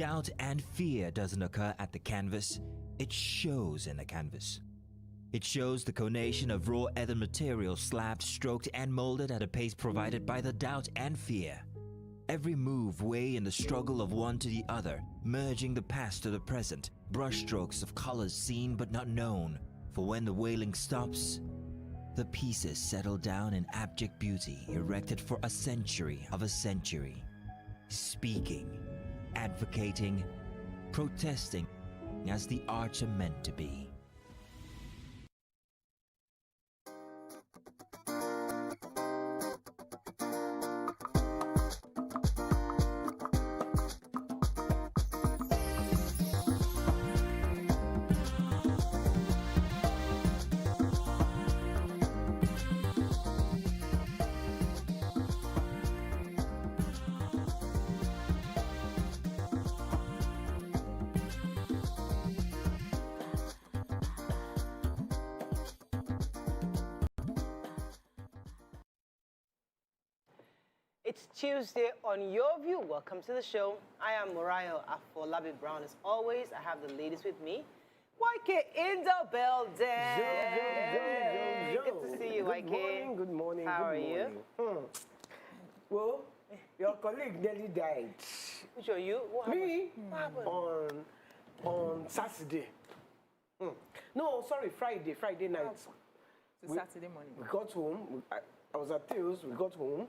doubt and fear doesn't occur at the canvas, it shows in the canvas. It shows the conation of raw ether material slabbed, stroked, and molded at a pace provided by the doubt and fear. Every move weigh in the struggle of one to the other, merging the past to the present, brushstrokes of colors seen but not known. For when the wailing stops, the pieces settle down in abject beauty, erected for a century of a century. Speaking, advocating, protesting as the arts are meant to be. It's Tuesday on Your View. Welcome to the show. I am Mariah Afolabi Brown. As always, I have the ladies with me. YK in the building. Yo. Good to see you, YK. Good morning. How are you? Well, your colleague nearly died. Which are you? What happened? Me? What happened? On Saturday. No, sorry, Friday night. Saturday morning. We got home. I was at Theo's. We got home.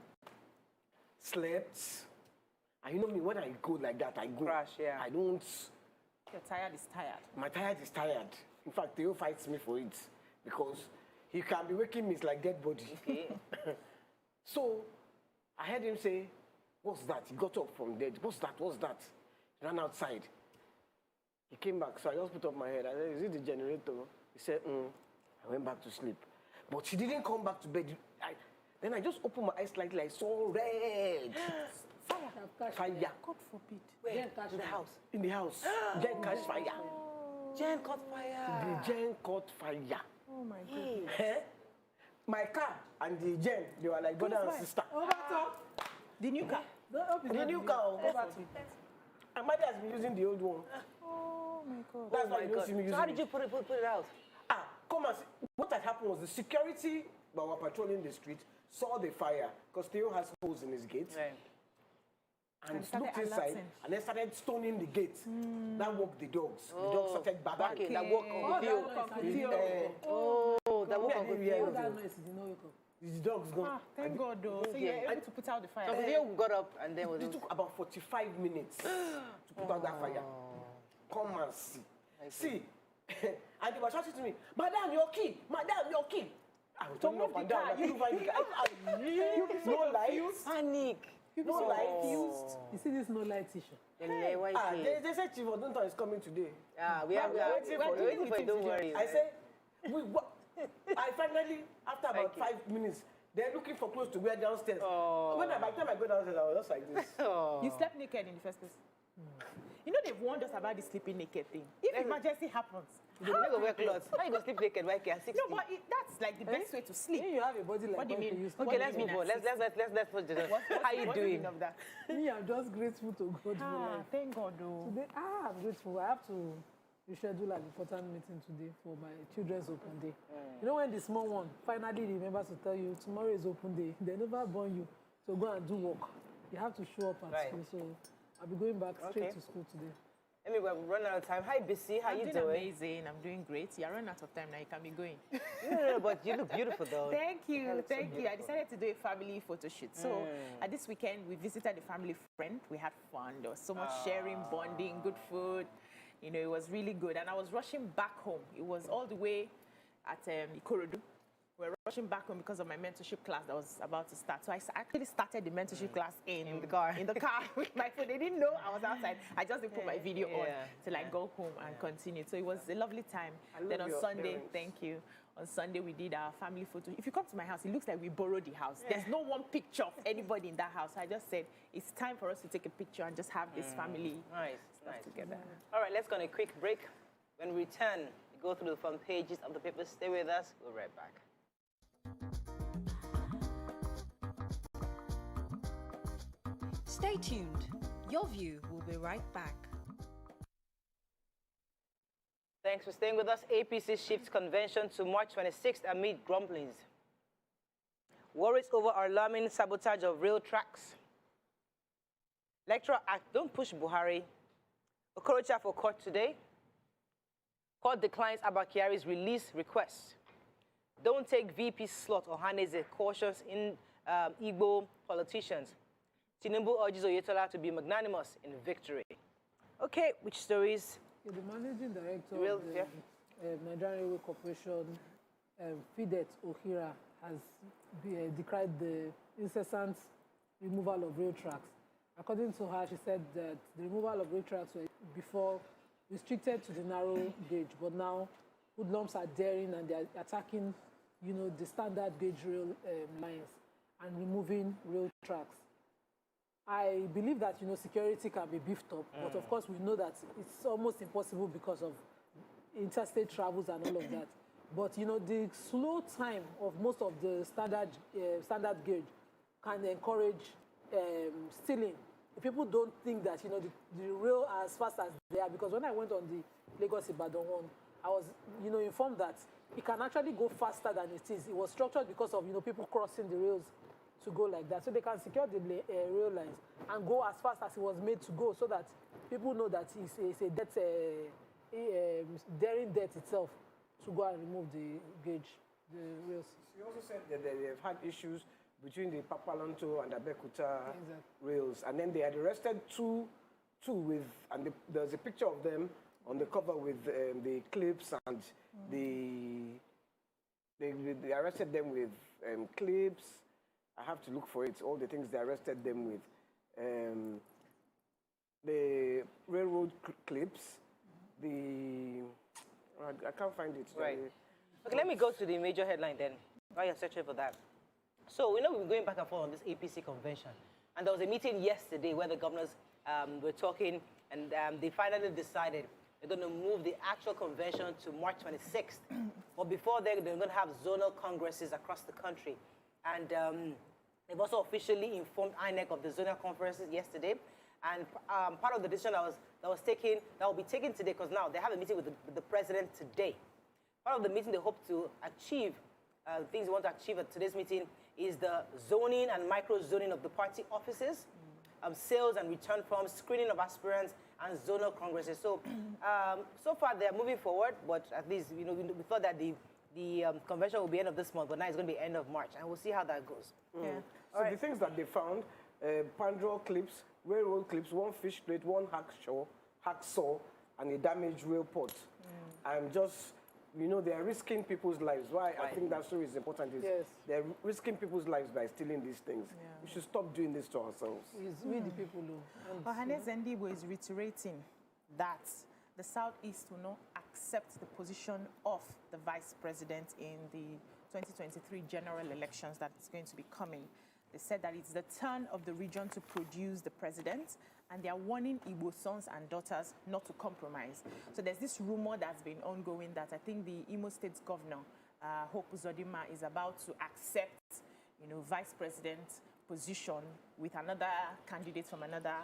Slept. And you know me, when I go like that, I go. Crash, yeah. I don't. Your tired is tired. My tired is tired. In fact, Theo fights me for it because he can be waking me, it's like dead body. Okay. So I heard him say, "What's that?" He got up from bed. What's that? He ran outside. He came back, so I just put up my head. I said, "Is it the generator?" He said, I went back to sleep. But he didn't come back to bed. Then I just opened my eyes slightly, I saw red. Fire. God forbid. Where? In the house? In the house. Gen catch fire. Jen caught fire. The gen caught fire. Oh my goodness. Eh? My car and the gen, they were like brother and sister. The new car. The new car. And my dad has been using the old one. Oh my God. That's why you don't see me using So how did it. you put it out? Come and see. What had happened was the security that were patrolling the street saw the fire because Theo has holes in his gate. Right. And And started looked inside alerting. and then started stoning the gate. That woke the dogs. The dogs started barking. Okay, that woke Uncle Theo. That woke Uncle Theo. The dogs gone. Thank God though. So you were able to put out the fire. So Theo got up and then was It took about 45 minutes to put out that fire. Come and see. See, and they were shouting to me, "Madam, your key! Madam, your key!" I was turning up and down. You find the car. No lights. Panic. No lights. You see this no light issue? They said Chief Odunton is coming today. We are waiting for it, don't worry. I said, I finally, after about 5 minutes, they're looking for clothes to wear downstairs. By the time I go downstairs, I was just like this. You slept naked in the first place. You know they've warned us about the sleeping naked thing. If emergency happens, you don't wear clothes. How you gonna sleep naked YK at 60? No, but that's like the best way to sleep. You have a body like What do you mean? Okay, let's move on. Let's put it on. How you doing? Of that? Me, I'm just grateful to God for life. Thank God though. Today, I'm grateful. I have to reschedule an important meeting today for my children's open day. You know when the small one finally remembers to tell you tomorrow is open day, they never born you to go and do work. You have to show up at school. So I'll be going back straight to school today. Anyway, we're running out of time. Hi, Bissy. How you doing? Amazing. I'm doing great. You're running out of time now. You can be going. No, but you look beautiful, though. Thank you. I decided to do a family photo shoot. So this weekend, we visited a family friend. We had fun. There was so much sharing, bonding, good food. You know, it was really good. And I was rushing back home. It was all the way at Ikoyi. We were rushing back home because of my mentorship class that was about to start. So I actually started the mentorship class in the car. In the car with my phone. They didn't know I was outside. I just didn't put my video on till I go home and continue. So it was a lovely time. Then on Sunday, thank you. On Sunday, we did our family photo. If you come to my house, it looks like we borrowed the house. There's no one picture of anybody in that house. So I just said, it's time for us to take a picture and just have this family stuff together. All right, let's go on a quick break. When we return, we go through the front pages of the papers. Stay with us. We'll be right back. Stay tuned. Your View will be right back. Thanks for staying with us. APC shifts convention to March 26th amid grumblings. Worries over alarming sabotage of rail tracks. Electoral Act, don't push Buhari. Okorocha for court today. Court declines Abba Kyari's release request. Don't take VP slot or Haneze cautions in Igbo politicians. Tinubu urges Oyetola to be magnanimous in victory. Okay, which stories? Yeah, the managing director Real, of the Nigerian Railway Corporation, Fidet Ohira, has decried the incessant removal of rail tracks. According to her, she said that the removal of rail tracks were before restricted to the narrow gauge, but now hoodlums are daring and they're attacking, you know, the standard gauge rail lines and removing rail tracks. I believe that, you know, security can be beefed up, but of course we know that it's almost impossible because of interstate travels and all of that. But, you know, the slow time of most of the standard gauge can encourage stealing. People don't think that, you know, the rail are as fast as they are, because when I went on the Lagos-Ibadan one, I was, you know, informed that it can actually go faster than it is. It was structured because of, you know, people crossing the rails to go like that. So they can secure the rail lines and go as fast as it was made to go, so that people know that it's a death, daring death itself to go and remove the gauge, the rails. She also said that they have had issues between the Papalonto and the Bekuta rails, and then they had arrested two with, and there's a picture of them on the cover with the clips, and they arrested them with clips. I have to look for it, all the things they arrested them with. The railroad clips, I can't find it. Right. Okay, let me go to the major headline then, while you're searching for that. So, we know we're going back and forth on this APC convention. And there was a meeting yesterday where the governors were talking, and they finally decided they're going to move the actual convention to March 26th. But before then, they're going to have zonal congresses across the country. And they've also officially informed INEC of the zonal conferences yesterday. And part of the decision that will be taken today, because now they have a meeting with the president today. Part of the meeting they hope to achieve, things they want to achieve at today's meeting, is the zoning and micro-zoning of the party offices, sales and return forms, screening of aspirants, and zonal congresses. So, so far they're moving forward, but at least, you know, we thought that the convention will be end of this month, but now it's going to be end of March, and we'll see how that goes. Yeah. So the things that they found, pandrol clips, railroad clips, one fish plate, one hacksaw, and a damaged rail pot. And just, you know, they are risking people's lives. Why I think that story is important is they're risking people's lives by stealing these things. Yeah. We should stop doing this to ourselves. It's we the people who. Hannes Endibo is reiterating that the Southeast will not accept the position of the vice president in the 2023 general elections that is going to be coming. They said that it's the turn of the region to produce the president, and they are warning Igbo sons and daughters not to compromise. So there's this rumor that's been ongoing that I think the Imo State governor, Hope Uzodinma, is about to accept, you know, vice president position with another candidate from another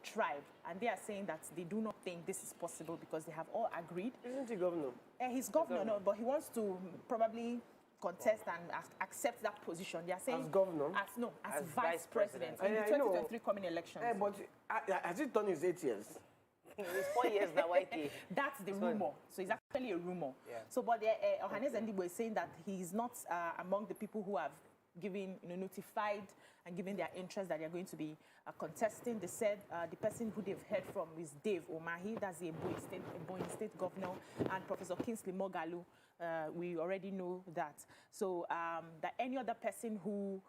tribe. And they are saying that they do not think this is possible because they have all agreed. Isn't he governor? He's governor, no, but he wants to probably contest and accept that position. They are saying as governor, as vice president in the 2023 coming elections. But has it done his 8 years? It's 4 years now, YK. That's the rumor. So it's actually a rumor. Yeah. So, but Hannes Endibo is saying that he's not among the people who have given, you know, notified and given their interest that they're going to be contesting. They said the person who they've heard from is Dave Omahi, that's the Ebonyi State governor, and Professor Kingsley Mogalu. We already know that. So that any other person who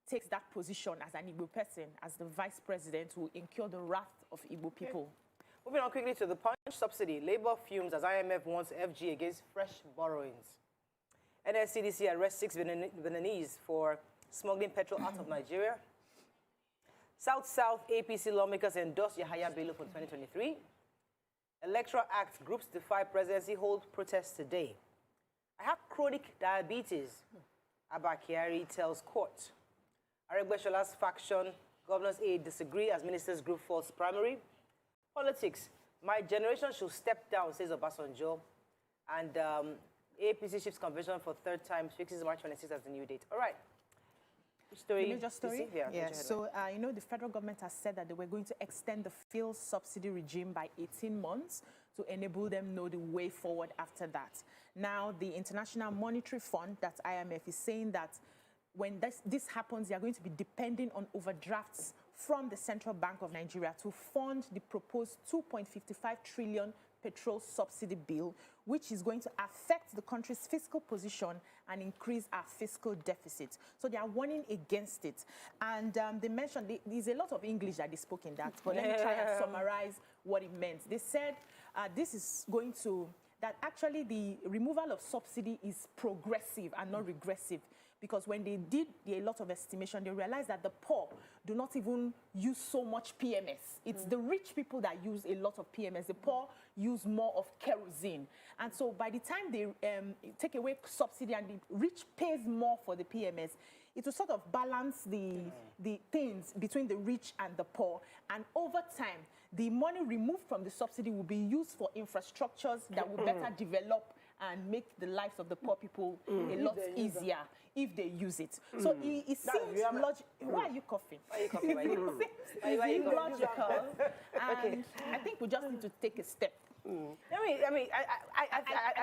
takes that position as an Igbo person, as the vice president, will incur the wrath of Igbo people. Okay. Moving on quickly to the punch subsidy. Labour fumes as IMF wants FG against fresh borrowings. NSCDC arrests 6 Beninese for smuggling petrol out of Nigeria. South-South APC lawmakers endorse Yahaya Bello for 2023. Electoral Act groups defy presidency hold protests today. I have chronic diabetes, Abba Kyari tells court. Aregbesol's faction, governor's aide disagree as ministers group falls primary. Politics, My generation should step down, says Obasanjo. And APC shifts convention for third time, fixes March 26th as the new date. All right. Story. The major story? Yeah. So, the federal government has said that they were going to extend the fuel subsidy regime by 18 months to enable them know the way forward after that. Now, the International Monetary Fund, that's IMF, is saying that when this happens, they are going to be depending on overdrafts from the Central Bank of Nigeria to fund the proposed 2.55 trillion petrol subsidy bill, which is going to affect the country's fiscal position and increase our fiscal deficit. So they are warning against it. And they mentioned, there's a lot of English that they spoke in that, but let me try and summarize what it meant. They said this is going to, that actually the removal of subsidy is progressive and not regressive. Because when they did a lot of estimation, they realized that the poor do not even use so much PMS. It's the rich people that use a lot of PMS. The poor use more of kerosene. And so by the time they take away subsidy and the rich pays more for the PMS, it will sort of balance the things between the rich and the poor. And over time, the money removed from the subsidy will be used for infrastructures that will better develop and make the lives of the poor people a lot easier if they use it. So it seems logical. Why are you coughing? Why are you coughing? It seems logical. And I think we just need to take a step. I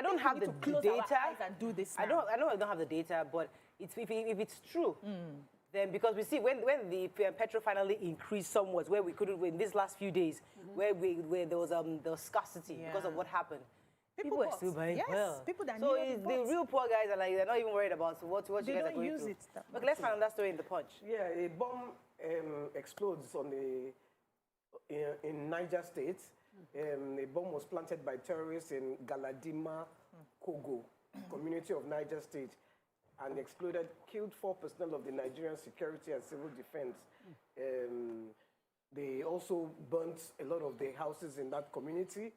don't have the data. And do this I know I don't have the data, but if it's true, then because we see when the petrol finally increased somewhat, where we couldn't in these last few days, where there was scarcity because of what happened. People are still buying well. People that so the real poor guys are like, they're not even worried about what you guys are going use through. It okay, let's find out that story in the Punch. Yeah, a bomb explodes on in Niger State. A bomb was planted by terrorists in Galadima, Kogo, community of Niger State, and exploded, killed 4 personnel of the Nigerian Security and Civil Defense. They also burnt a lot of the houses in that community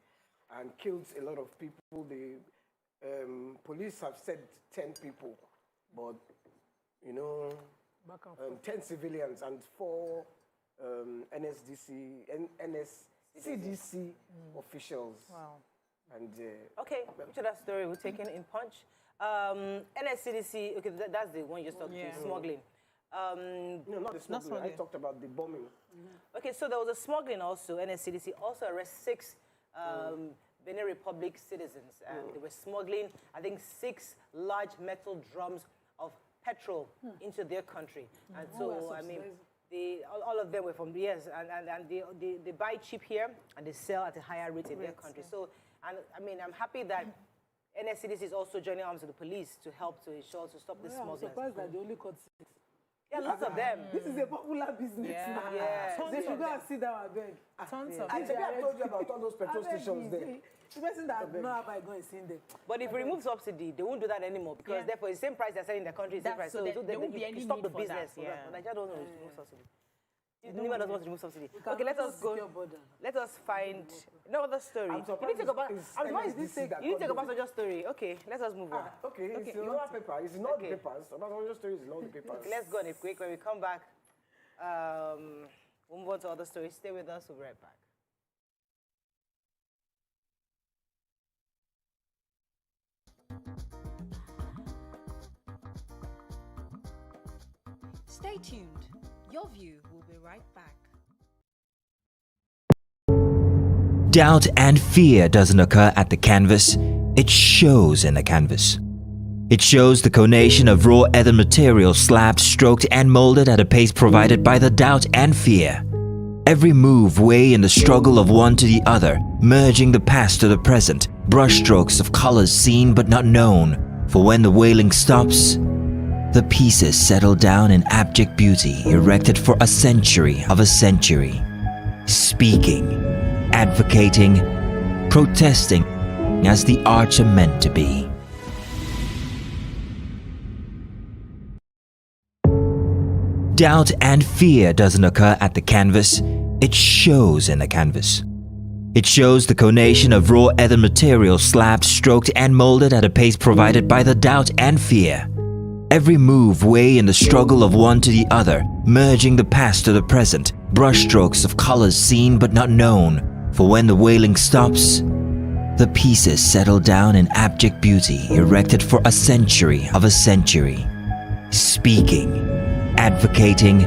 and killed a lot of people. The police have said 10 people, but 10 civilians and 4 CDC officials. Wow. And okay, which of that story we're taking in Punch? NSCDC. Okay, that's the one you just talked about, smuggling. No, not the smuggling. I talked about the bombing. Okay, so there was a smuggling also. NSCDC also arrested 6 Benin Republic citizens, and they were smuggling, I think, 6 large metal drums of petrol into their country. And so, I mean, all of them were from and they buy cheap here and they sell at a higher rate in their country. So, and I mean, I'm happy that NSCDC is also joining arms with the police to help to ensure to stop this smuggling. I'm surprised that they only caught 6. Yeah, lots of them. This is a popular business now. Yeah. They should go and sit down and beg. Tons of I told you about all those petrol stations there. The person that know how I go and see them. But if we remove subsidy, they won't do that anymore because therefore it's the same price they're selling in the country, same price. So there won't be any stop the business. Nigeria don't want to remove subsidy. Anyone doesn't want to remove subsidy. Okay, let us go. Let us find no other story. You need to take about. You need to take about your story. Okay, let us move on. Okay, it's in all the papers. It's in all the papers. About your story is in all the papers. Okay, let's go on it quick. When we come back, we'll move on to other stories. Stay with us. We'll be right back. Stay tuned. Your View will be right back. Doubt and fear doesn't occur at the canvas, it shows in the canvas. It shows the conation of raw earthen material slabbed, stroked and molded at a pace provided by the doubt and fear. Every move way in the struggle of one to the other, merging the past to the present, brushstrokes of colors seen but not known, for when the wailing stops, the pieces settle down in abject beauty erected for a century of a century. Speaking, advocating, protesting as the arts are meant to be. Doubt and fear doesn't occur at the canvas, it shows in the canvas. It shows the conation of raw earthen material slabbed, stroked and molded at a pace provided by the doubt and fear. Every move way in the struggle of one to the other, merging the past to the present, brushstrokes of colors seen but not known, For when the wailing stops, the pieces settle down in abject beauty erected for a century of a century. Speaking, advocating,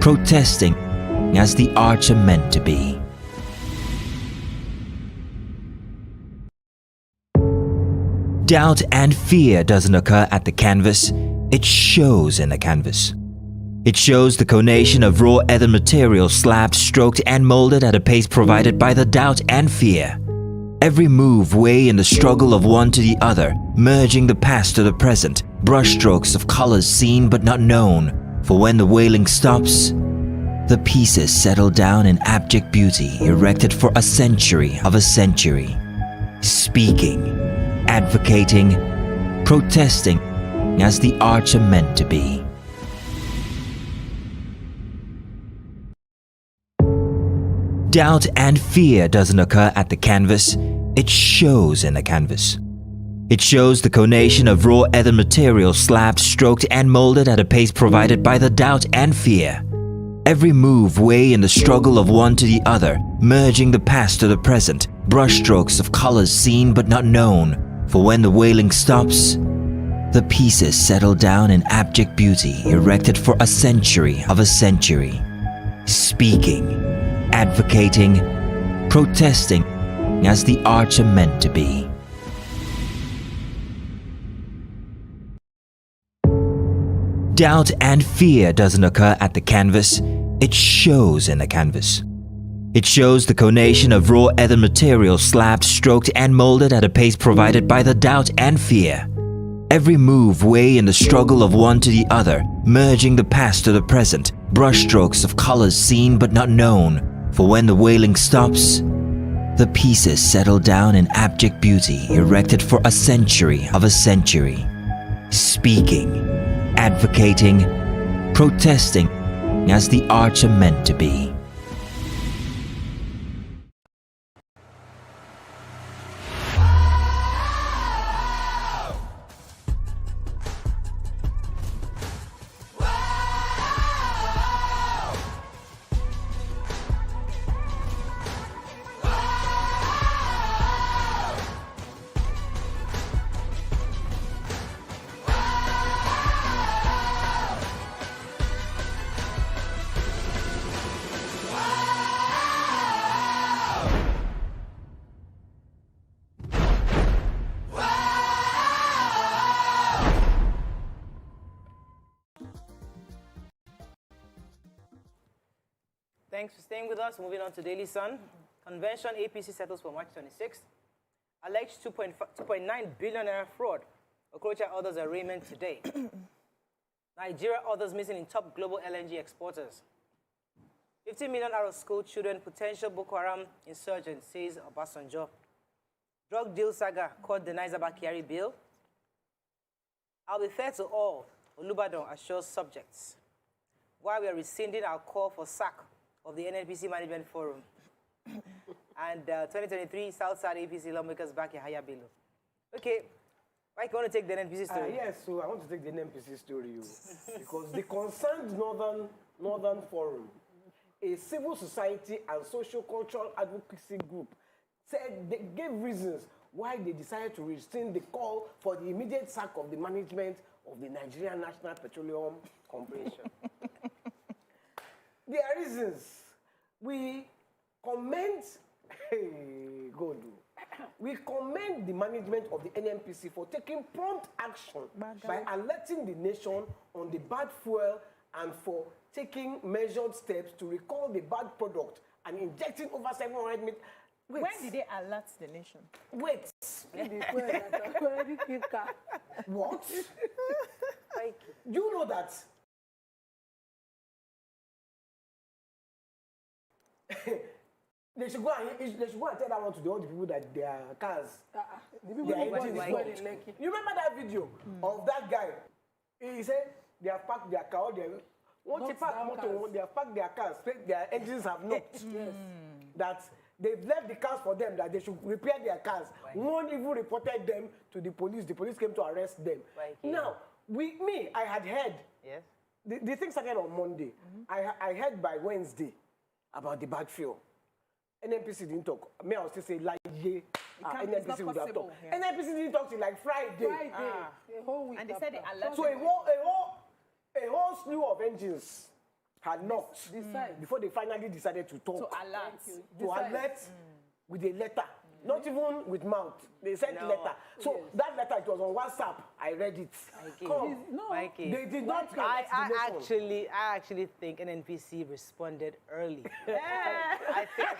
protesting as the arts are meant to be. Doubt and fear doesn't occur at the canvas, it shows in the canvas. It shows the conation of raw earthen material slabbed, stroked and molded at a pace provided by the doubt and fear. Every move way in the struggle of one to the other, merging the past to the present, brushstrokes of colors seen but not known. For when the wailing stops, the pieces settle down in abject beauty erected for a century of a century. Speaking, advocating, protesting as the arts are meant to be. Doubt and fear doesn't occur at the canvas, it shows in the canvas. It shows the conation of raw earthen material slabbed, stroked and molded at a pace provided by the doubt and fear. Every move way in the struggle of one to the other, merging the past to the present, brushstrokes of colors seen but not known. For when the wailing stops, the pieces settle down in abject beauty erected for a century of a century. Speaking, advocating, protesting as the arts are meant to be. Doubt and fear doesn't occur at the canvas, it shows in the canvas. It shows the conation of raw earthen material slabbed, stroked and molded at a pace provided by the doubt and fear. Every move way in the struggle of one to the other, merging the past to the present, brushstrokes of colors seen but not known. For when the wailing stops, the pieces settle down in abject beauty erected for a century of a century. Speaking, advocating, protesting as the arts are meant to be. Thanks for staying with us. Moving on to Daily Sun. Convention APC settles for March 26th. Alleged 2.9 billion naira fraud. Okrocha orders arraignment today. Nigeria orders missing in top global LNG exporters. 50 million out of school children, potential Boko Haram insurgent, says Obasanjo. Drug deal saga, court denies Abakari bail. I'll be fair to all, Olubadan assures subjects. While we are rescinding our call for sack of the NNPC Management Forum. And 2023 Southside APC lawmakers back in higher bill. Okay, Mike, you want to take the NNPC story? Yes, so I want to take the NNPC story because the Concerned Northern Forum, a civil society and social-cultural advocacy group, said they gave reasons why they decided to rescind the call for the immediate sack of the management of the Nigerian National Petroleum Corporation. There are reasons. We commend, we commend the management of the NNPC for taking prompt action by alerting the nation on the bad fuel and for taking measured steps to recall the bad product and injecting over 700 million. When did they alert the nation? Wait. What? You know that they should go and tell that one to all the people that their cars. You remember that video of that guy? He said they have packed their car. They have packed their cars. Their engines have knocked. That they've left the cars for them. That they should repair their cars. One even reported them to the police. The police came to arrest them. Now, I had heard. Yes. The thing started on Monday. I heard by Wednesday about the bad fuel. NNPC didn't talk. Me, I was still say like it's not NNPC would have possible, talked. yeah. NNPC didn't talk till like Friday. A whole week And they said they after. alerted. So a whole slew of engines had knocked before they finally decided to talk. To alert. To alert with a letter. Not even with mouth. They sent No. letter. So that letter, it was on WhatsApp. I read it. Come. Mikey. They did not get I explanation. actually think NNPC responded early. I think.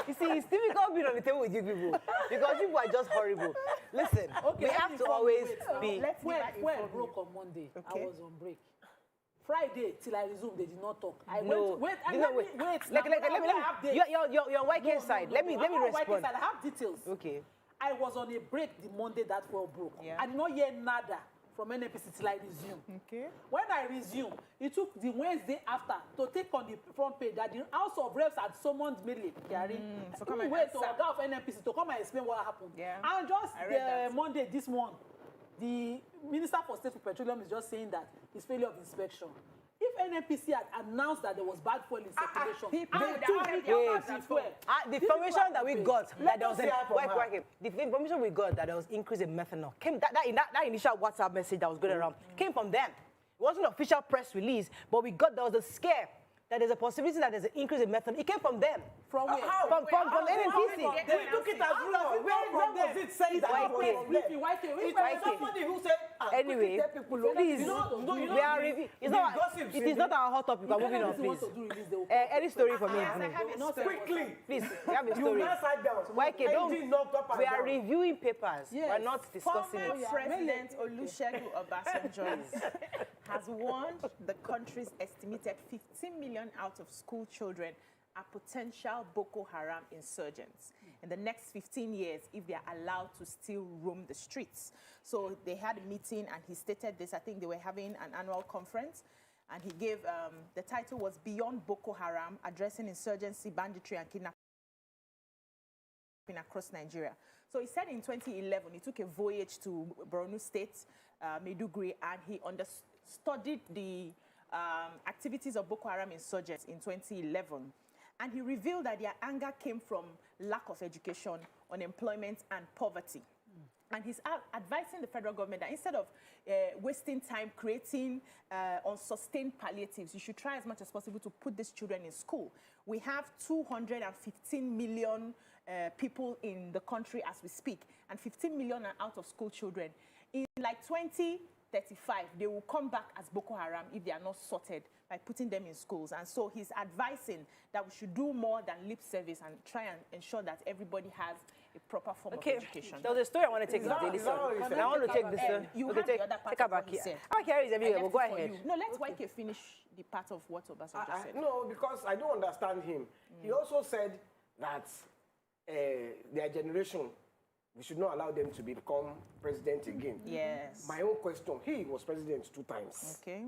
You see, it's difficult being on the table with you people because people are just horrible. Listen, we have to always be. When broke on Monday, I was on break. Friday till I resumed, they did not talk. I wait. You're on YK side. Let me respond. I have details. Okay. I was on a break the Monday that well broke. Yeah. I did not hear nada from NNPC till I resumed. Okay. When I resumed, it took the Wednesday after to take on the front page that the House of Reps had summoned Mele Kyari. So come and wait to answer. Oga of NNPC to come and explain what happened. Yeah. And just I read that. Monday, this month, the Minister for State for Petroleum is just saying that it's failure of inspection. If NNPC had announced that there was bad fuel in circulation, The information that we got that there was Let the information we got that there was increase in methanol came that initial WhatsApp message that was going around came from them. It wasn't an official press release, but we got there was a scare that there's a possibility that there's an increase in methanol. It came from them. From where? From NNPC. They took it as real. Where was it said that it was from them? It was somebody who said, Anyway, please, we are reviewing. It is not our hot topic. We're moving on, please. Any story for me, quickly. please. We have a You story. now sat down. YK, Engine knocked up and we are down. reviewing papers. We're not discussing Former it. President Olusegun Obasanjo has warned the country's estimated 15 million out-of-school children are potential Boko Haram insurgents in the next 15 years if they are allowed to still roam the streets. So they had a meeting and he stated this. I think they were having an annual conference and he gave, the title was Beyond Boko Haram, Addressing Insurgency, Banditry and Kidnapping across Nigeria. So he said in 2011, he took a voyage to Borno State, Maiduguri, and he studied the activities of Boko Haram insurgents in 2011. And he revealed that their anger came from lack of education, unemployment, and poverty. And he's advising the federal government that instead of wasting time creating unsustained palliatives, you should try as much as possible to put these children in school. We have 215 million people in the country as we speak, and 15 million are out-of-school children. In like 2035, they will come back as Boko Haram if they are not sorted by putting them in schools. And so he's advising that we should do more than lip service and try and ensure that everybody has a proper form of education. There was a story I want to take to Daily Sun. And I want to take this. You have the other part take her of back what he here. said. I carry it everywhere, but go I left it for ahead. you. No, let YK finish the part of what Obasanjo said. No, because I don't understand him. He also said that their generation, we should not allow them to become president again. Yes. My own question, he was president 2 times. Okay.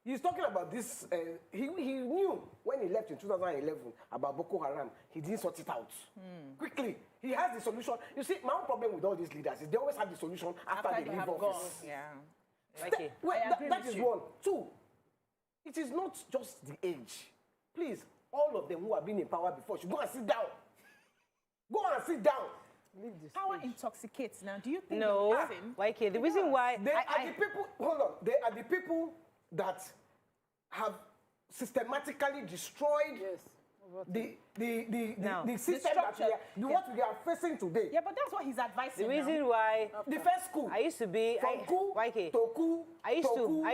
He's talking about this, he knew when he left in 2011 about Boko Haram, he didn't sort it out. Quickly, he has the solution. You see, my own problem with all these leaders is they always have the solution after they leave office. Yeah. Okay. That is one. 2, it is not just the age. Please, all of them who have been in power before should go and sit down. Go and sit down. Power intoxicates now. Do you think No. the reason? YK, the reason why They are the people, hold on, they are the people that have systematically destroyed the system that what we are facing today. Yeah, but that's what he's advising. the reason why The first school, I used to be from coup YK, to coup, I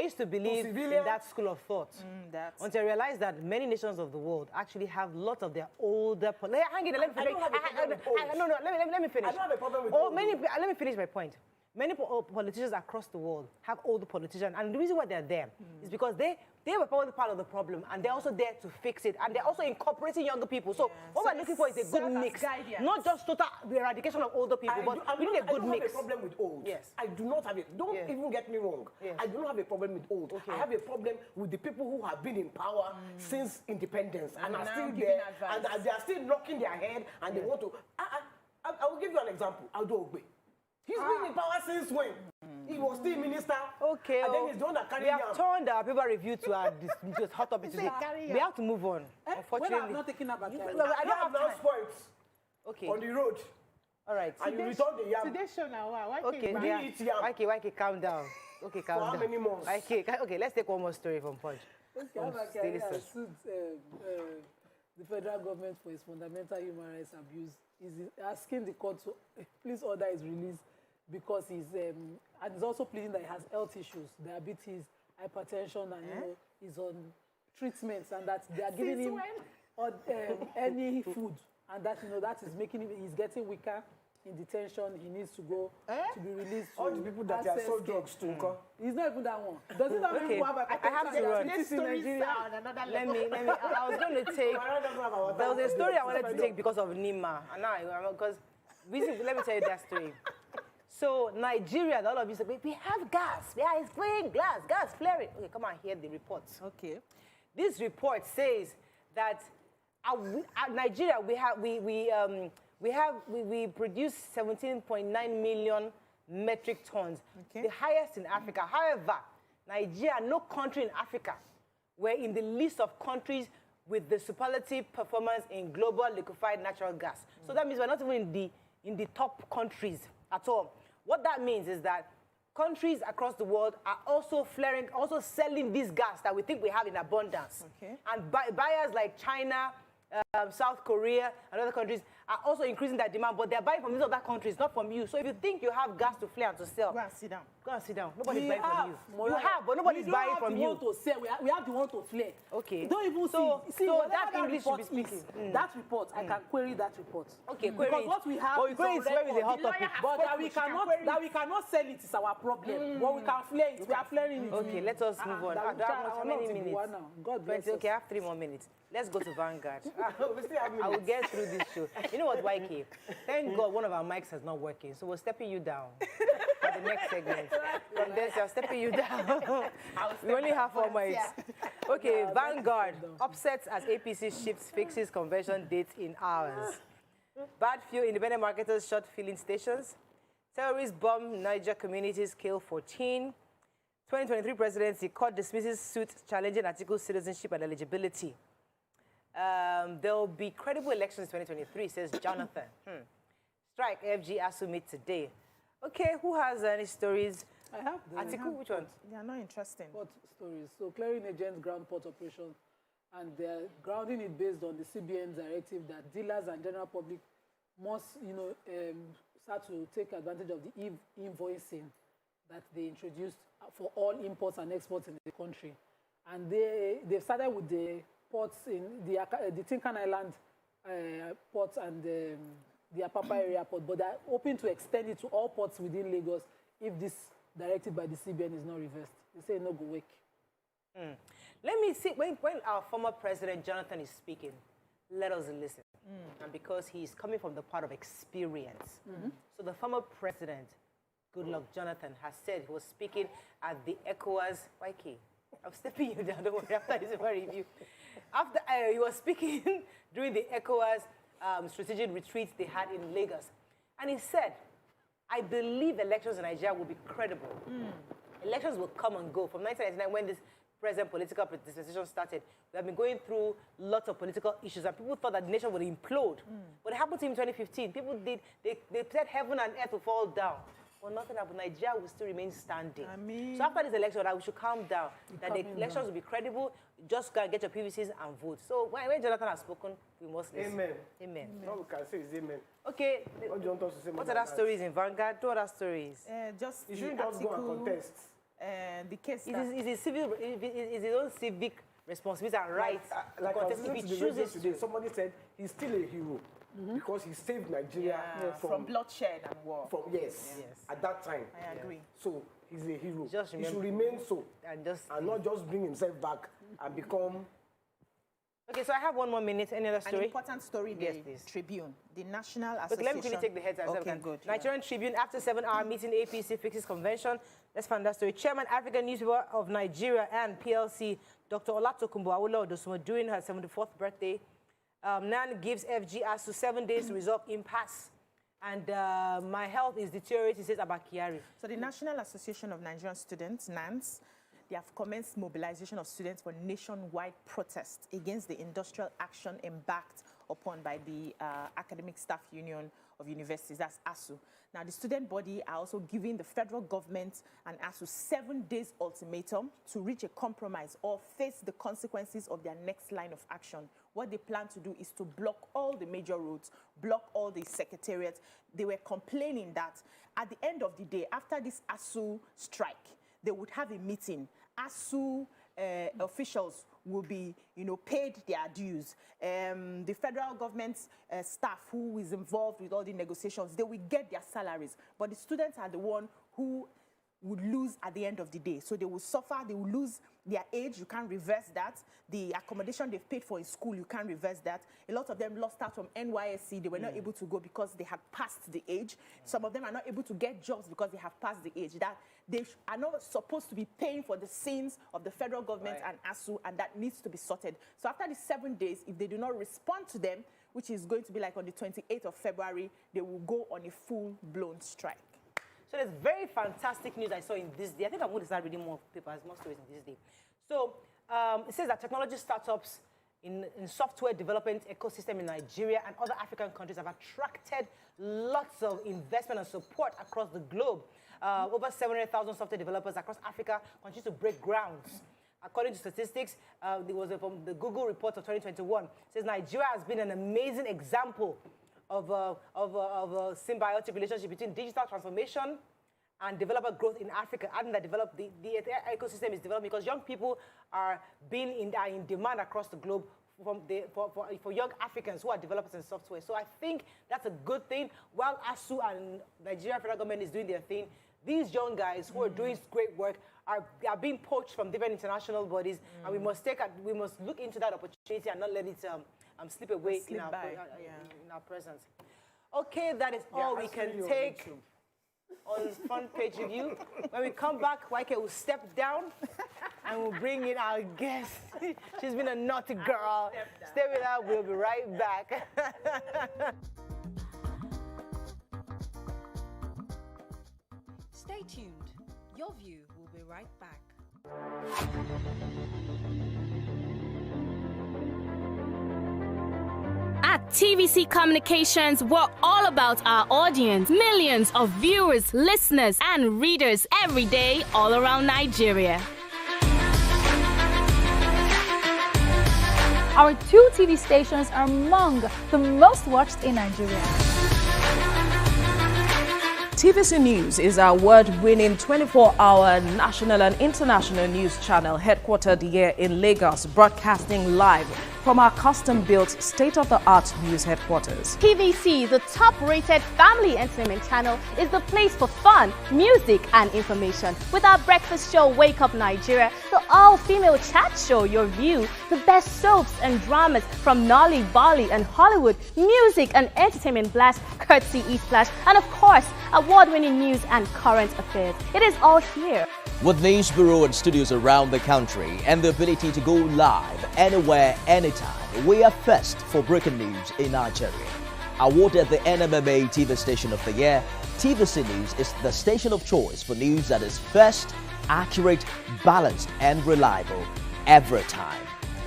used to believe in civilian. that school of thought. That's Until I realized that many nations of the world actually have lots of their older. Let me finish. I don't have a problem with old. No, let me finish. I don't have a problem with Oh, old. let me finish my point. Many politicians across the world have older politicians, and the reason why they're there is because they were probably part of the problem, and they're also there to fix it, and they're also incorporating younger people. So what we're looking for is a good mix, not just total eradication of older people, but we need a good mix. I don't have a problem with old. Yes. I do not have it. Don't even get me wrong. Yes. I do not have a problem with old. Okay. I have a problem with the people who have been in power since independence and are now still giving there, advice. and they are still knocking their head, and they want to. I will give you an example. Aldo Ogbe. He's been in power since when? He was still minister. Okay. And then he's the one that carried we have yam. turned our paper review to our this hot topic today. We have to move on. When Unfortunately. I'm not taking about No, carry. I don't have now time. spoiled Okay. on the road. All right. And you return the yam. Today's show now, why Okay, can't didn't eat yam. YK, calm down. Okay, calm For down. how many months? Okay, let's take one more story from Punch. I sued the federal government for its fundamental human rights abuse. He's asking the court to please order his release because and he's also pleading that he has health issues, diabetes, hypertension, and he's on treatments, and that they are giving him any food, and that that is making him he's getting weaker in detention. He needs to go to be released. All the people that are sold drugs to. He's not even that one. Does it not Okay, even have a I have to run. in Nigeria? Let me. I was going to take. There was a story I wanted to take because of Nima, and now because let me tell you that story. So Nigeria, all of you say we have gas. We are spraying gas flaring. Okay, come on, hear the report. Okay. This report says that Nigeria we produce 17.9 million metric tons, the highest in Africa. However, Nigeria, no country in Africa, were in the list of countries with the superlative performance in global liquefied natural gas. So that means we're not even in the top countries at all. What that means is that countries across the world are also selling this gas that we think we have in abundance. Okay. And buyers like China, South Korea, and other countries are also increasing their demand, but they're buying from these other countries, not from you. So if you think you have gas to flare and to sell, Go and sit down. go and sit down. Nobody's We buying have, from you. You Mola. have, but nobody's We don't buying have from the you. one to sell. We have the one to flare. Okay. Don't even So whatever that English should report be speaking. is, that report, I can query that report. Okay, query Because it. what we have But is query on is where is the record. hot topic. But that we cannot sell it is our problem. But we can flare it. We are flaring it. Okay, let us move on. that Do I have how many minutes? God bless 20. us. Okay, I have 3 more minutes. Let's go to Vanguard. We still have I will get through this show. You know what, YK? Thank God one of our mics is not working, so we're stepping you down for the next segment. From there, so I'm stepping you down. We only have 4 mics. Okay, Vanguard upsets as APC shifts fixes convention dates in hours. Bad few independent marketers shut filling stations. Terrorists bomb Niger communities, kill 14. 2023 presidency, court dismisses suit challenging article citizenship and eligibility. There will be credible elections in 2023, says Jonathan. Strike FG ASU meet today. Okay, who has any stories? I have the Article, which one? They are not interesting. port stories. So clearing agents ground port operation, and they're grounding it based on the CBN directive that dealers and general public must, start to take advantage of the invoicing that they introduced for all imports and exports in the country. And they've started with the ports in the Tinkan Island ports and the Apapa area port, but they're hoping to extend it to all ports within Lagos if this directive by the CBN is not reversed. They say no go work. Let me see, when our former president, Jonathan, is speaking, let us listen. And because he's coming from the part of experience. So the former president, Goodluck Jonathan, has said he was speaking at the ECOWAS, YK, I'm stepping you down, don't worry, after this review. After he was speaking during the ECOWAS strategic retreat they had in Lagos. And he said, I believe elections in Nigeria will be credible. Elections will come and go. From 1999, when this present political dispensation started, we have been going through lots of political issues, and people thought that the nation would implode. But it happened to him in 2015. People they said heaven and earth will fall down. Well, nothing happened. Nigeria will still remain standing. So after this election, we should calm down. That the elections will be credible. Just go and get your PVCs and vote. So when Jonathan has spoken, we must listen. Amen. Amen. All we can say is amen. Okay. What do you want us to say? What other stories in Vanguard? What other stories? Just You the shouldn't just go and article, contest. the case It that is his own civic responsibility and right Like to I was contest if he listening to the radio chooses today, to. somebody said he's still a hero because he saved Nigeria from bloodshed and war. yes, at that time. I agree. So he's a hero. Just He should remember- remain so And not just bring himself back and become. Okay, so I have 1 more minute. Any other An story? important story, Yes, the please. Tribune, the National Okay, Association. let me quickly take the heads. Okay, good. Nigerian Tribune, after 7-hour meeting, APC fixes convention. Let's find that story. Chairman, African Newspaper of Nigeria and PLC, Dr. Olatokunbo Awolowo Odosunmo, during her 74th birthday, NAN gives FG ASU 7 days to resolve impasse. And my health is deteriorating, says Abakiari. So the National Association of Nigerian Students, NANS, they have commenced mobilization of students for nationwide protest against the industrial action embarked upon by the Academic Staff Union of Universities, that's ASU. Now, the student body are also giving the federal government and ASU 7 days ultimatum to reach a compromise or face the consequences of their next line of action. What they plan to do is to block all the major roads, block all the secretariats. They were complaining that at the end of the day, after this ASU strike, they would have a meeting. ASU officials will be, paid their dues. The federal government's staff who is involved with all the negotiations, they will get their salaries. But the students are the one who would lose at the end of the day. So they will suffer, they will lose their age, you can't reverse that. The accommodation they've paid for in school, you can't reverse that. A lot of them lost out from NYSC, they were not able to go because they had passed the age. Some of them are not able to get jobs because they have passed the age. That they are not supposed to be paying for the sins of the federal government and ASU, and that needs to be sorted. So after the 7 days, if they do not respond to them, which is going to be like on the 28th of February, they will go on a full-blown strike. So there's very fantastic news I saw in this day. I think I'm going to start reading more papers, more stories in this day. So it says that technology startups in software development ecosystem in Nigeria and other African countries have attracted lots of investment and support across the globe. Over 700,000 software developers across Africa continue to break grounds. According to statistics, there was from the Google report of 2021. It says Nigeria has been an amazing example of a symbiotic relationship between digital transformation and developer growth in Africa. Adding that the ecosystem is developing because young people are in demand across the globe for young Africans who are developers in software. So I think that's a good thing. While ASU and Nigeria federal government is doing their thing, these young guys who are doing great work are being poached from different international bodies, and we must look into that opportunity and not let it slip away in our presence. Okay, that is all we can take on front page review. When we come back, YK will step down and we'll bring in our guest. She's been a naughty girl. Stay with her, we'll be right back. Stay tuned. Your View will be right back. At TVC Communications, we're all about our audience. Millions of viewers, listeners, and readers every day all around Nigeria. Our 2 TV stations are among the most watched in Nigeria. TVC News is our award-winning 24-hour national and international news channel headquartered here in Lagos, broadcasting live from our custom-built state-of-the-art news headquarters. TVC, the top-rated family entertainment channel, is the place for fun, music, and information. With our breakfast show, Wake Up Nigeria, the all-female chat show, Your View, the best soaps and dramas from Nolly, Bolly, and Hollywood, music and entertainment blast, courtesy E-Splash, and of course, award-winning news and current affairs. It is all here. With news bureau and studios around the country and the ability to go live anywhere, anytime, we are first for breaking news in Nigeria. Awarded the NMMA TV Station of the Year, TVC News is the station of choice for news that is first, accurate, balanced, and reliable every time.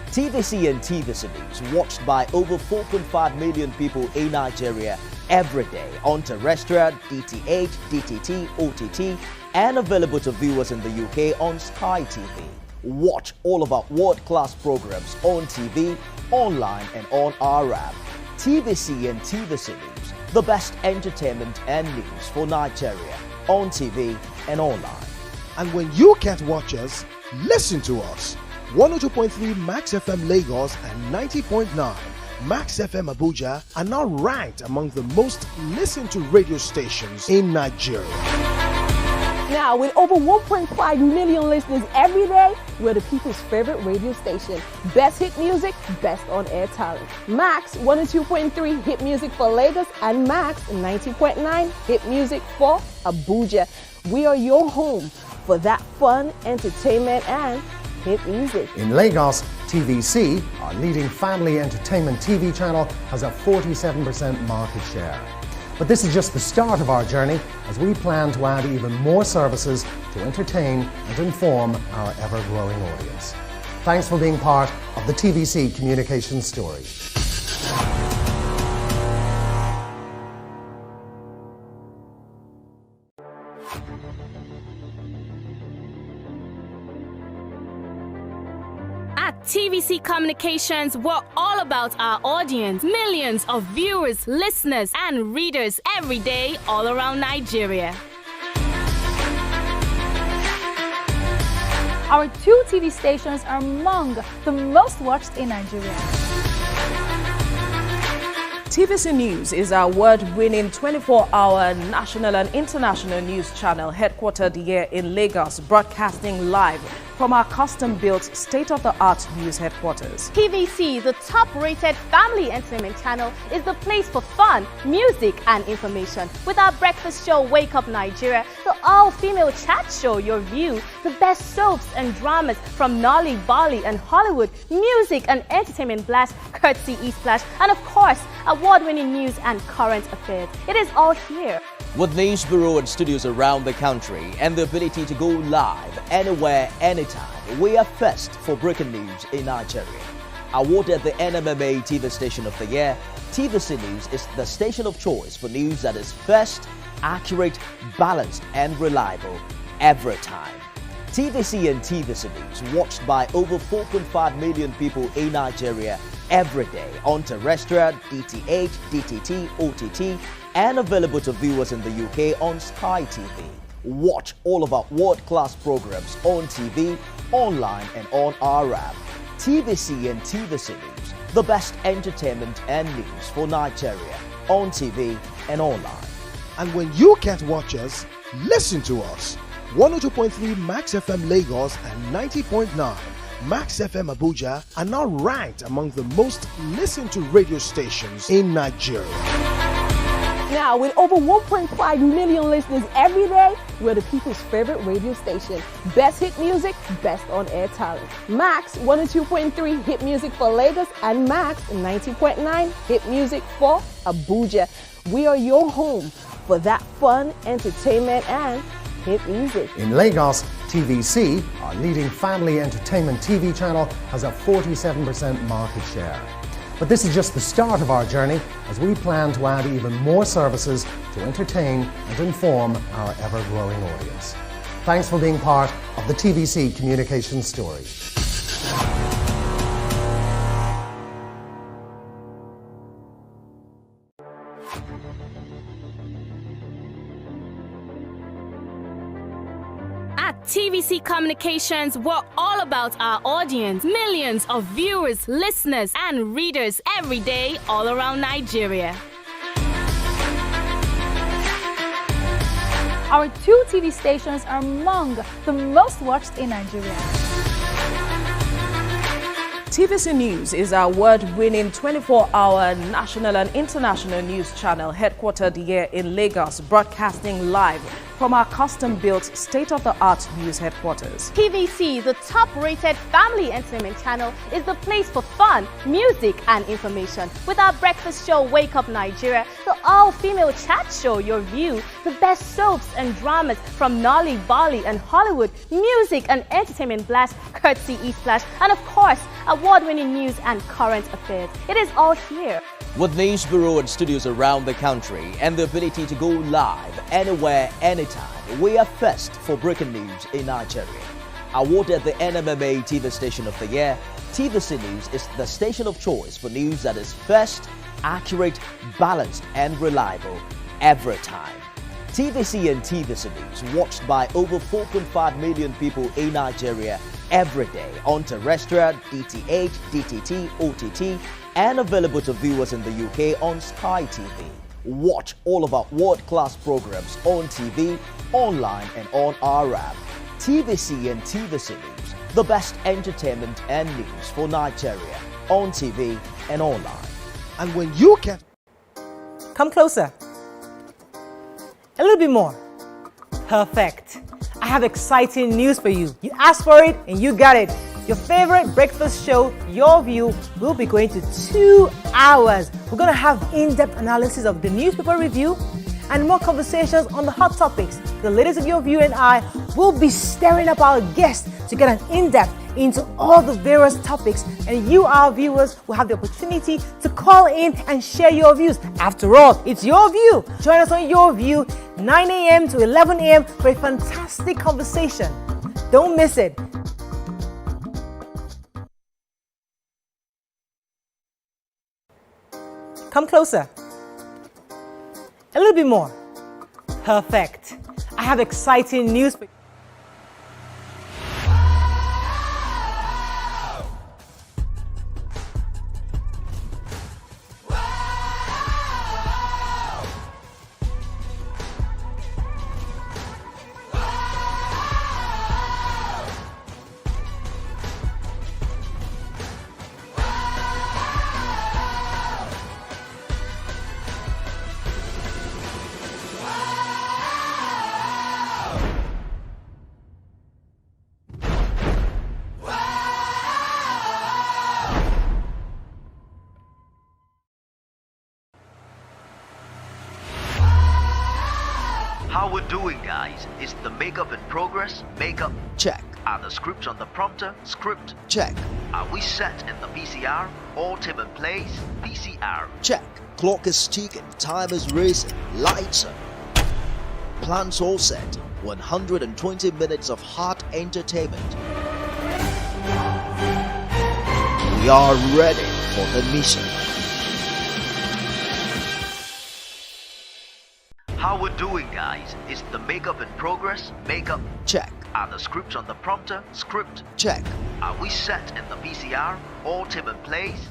TVC and TVC News watched by over 4.5 million people in Nigeria every day on terrestrial, DTH, DTT, OTT, and available to viewers in the UK on Sky TV. Watch all of our world-class programs on TV, online, and on our app. TVC and TVC News, the best entertainment and news for Nigeria on TV and online. And when you can't watch us, listen to us. 102.3 Max FM Lagos and 90.9 Max FM Abuja are now ranked among the most listened to radio stations in Nigeria. Now, with over 1.5 million listeners every day, we're the people's favorite radio station. Best hit music, best on-air talent. Max 102.3 hit music for Lagos and Max 90.9 hit music for Abuja. We are your home for that fun, entertainment, and hit music. In Lagos, TVC, our leading family entertainment TV channel, has a 47% market share. But this is just the start of our journey as we plan to add even more services to entertain and inform our ever-growing audience. Thanks for being part of the TVC communications story. At TVC Communications, we're all about our audience. Millions of viewers, listeners, and readers every day all around Nigeria. Our 2 TV stations are among the most watched in Nigeria. TVC News is our award-winning 24-hour national and international news channel headquartered here in Lagos, broadcasting live from our custom-built state-of-the-art news headquarters. TVC, the top-rated family entertainment channel, is the place for fun, music, and information. With our breakfast show, Wake Up Nigeria, the all-female chat show, YourView, the best soaps and dramas from Nolly, Bali, and Hollywood, music and entertainment blast, courtesy Eastplash, and of course, award-winning news and current affairs. It is all here. With news bureau and studios around the country and the ability to go live anywhere, anytime, we are first for breaking news in Nigeria. Awarded the NMMA TV Station of the Year, TVC News is the station of choice for news that is first, accurate, balanced, and reliable every time. TVC and TVC News watched by over 4.5 million people in Nigeria every day on terrestrial, DTH, DTT, OTT, and available to viewers in the UK on Sky TV. Watch all of our world-class programs on TV, online, and on our app. TVC and TVC News, the best entertainment and news for Nigeria on TV and online. And when you can't watch us, listen to us. 102.3 Max FM Lagos and 90.9 Max FM Abuja are now ranked among the most listened to radio stations in Nigeria. Now, with over 1.5 million listeners every day, we're the people's favorite radio station. Best hit music, best on-air talent. Max 102.3 hit music for Lagos and Max 90.9 hit music for Abuja. We are your home for that fun, entertainment, and hit music. In Lagos, TVC, our leading family entertainment TV channel, has a 47% market share. But this is just the start of our journey as we plan to add even more services to entertain and inform our ever-growing audience. Thanks for being part of the TVC communications story. At TVC Communications, we're all about our audience. Millions of viewers, listeners, and readers every day all around Nigeria. Our 2 TV stations are among the most watched in Nigeria. TVC News is our award-winning 24-hour national and international news channel headquartered here in Lagos, broadcasting live from our custom-built state-of-the-art news headquarters. TVC, the top-rated family entertainment channel, is the place for fun, music, and information. With our breakfast show, Wake Up Nigeria, the all-female chat show, YourView, the best soaps and dramas from Nolly, Bali, and Hollywood, music and entertainment blast, courtesy Eastplash, and of course, award-winning news and current affairs. It is all here. With news bureau and studios around the country and the ability to go live anywhere, anytime, we are first for breaking news in Nigeria. Awarded the NMMA TV Station of the Year, TVC News is the station of choice for news that is first, accurate, balanced, and reliable every time. TVC and TVC News watched by over 4.5 million people in Nigeria every day on terrestrial, DTH, DTT, OTT, and available to viewers in the UK on Sky TV. Watch all of our world-class programs on TV, online, and on our app. TVC and TVC News, the best entertainment and news for Nigeria on TV and online. And when you can't... Come closer. A little bit more. Perfect. I have exciting news for you. You asked for it and you got it. Your favorite breakfast show, Your View, will be going to 2 hours We're going to have in-depth analysis of the newspaper review and more conversations on the hot topics. The ladies of Your View and I will be stirring up our guests to get an in-depth into all the various topics, and you, our viewers, will have the opportunity to call in and share your views. After all, it's your view. Join us on Your View, 9 a.m. to 11 a.m. for a fantastic conversation. Don't miss it. Come closer. A little bit more. Perfect. I have exciting news for you. How we're doing, guys? Is the makeup in progress? Makeup check. Are the scripts on the prompter? Script Check. Are we set in the VCR? All team in place? VCR Check. Clock is ticking, time is racing, lights are. Plans all set. 120 minutes of hot entertainment. We are ready for the mission. How we're doing, guys? Is the makeup in progress? Makeup check. Are the scripts on the prompter? Script check. Are we set in the VCR? All team in place?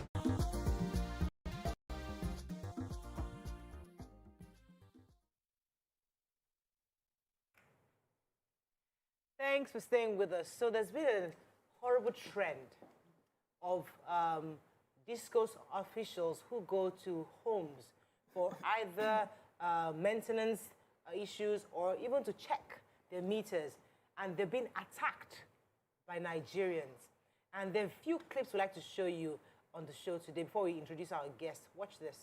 Thanks for staying with us. So there's been a horrible trend of discos officials who go to homes for either maintenance issues or even to check their meters, and they've been attacked by Nigerians. And there are a few clips we'd like to show you on the show today before we introduce our guest. Watch this.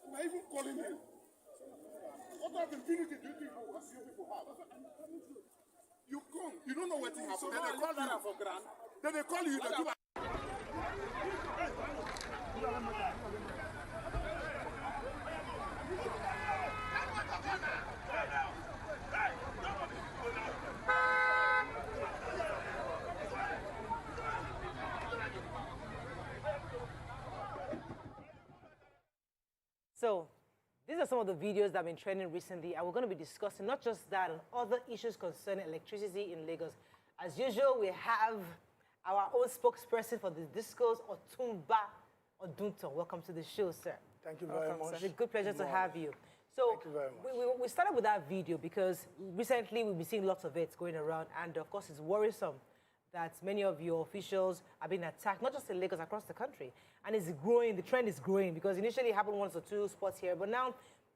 Now even calling him. What type of impunity do you think you people have? You come, you don't know what happened. Then they call you for grant. Then they call you, they do. So, these are some of the videos that have been trending recently, and we're going to be discussing not just that and other issues concerning electricity in Lagos. As usual, we have our own spokesperson for the discos, Otumba Odunton. Welcome to the show, sir. Thank you very much. It's a good pleasure to have you. So, thank you very much. We started with that video because recently we've been seeing lots of it going around, and of course it's worrisome that many of your officials are being attacked, not just in Lagos, across the country. And it's growing, the trend is growing, because initially it happened once or two spots here, but now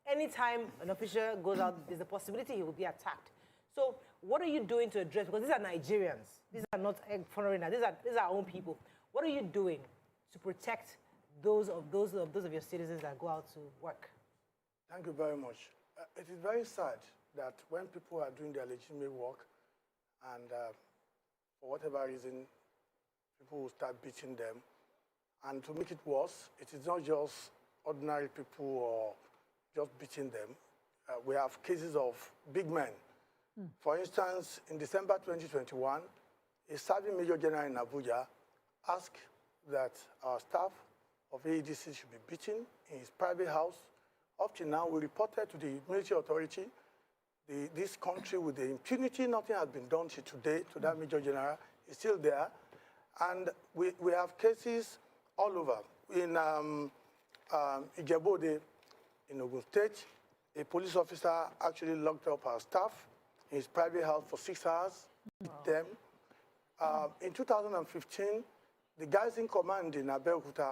anytime an official goes out, there's a possibility he will be attacked. So what are you doing to address, because these are Nigerians, these are not foreigners, these are our own people. What are you doing to protect those of your citizens that go out to work? Thank you very much. It is very sad that when people are doing their legitimate work and for whatever reason, people will start beating them. And to make it worse, it is not just ordinary people or just beating them. We have cases of big men. For instance, in December 2021, a serving Major General in Abuja asked that our staff of AEDC should be beaten in his private house. Up to now, we reported to the military authority, this country with the impunity, nothing has been done to today to that Major General. Is still there. And we have cases all over. In Ijebode, in Ogun State, a police officer actually locked up our staff in his private house for 6 hours with them. In 2015, the guys in command in Abeokuta,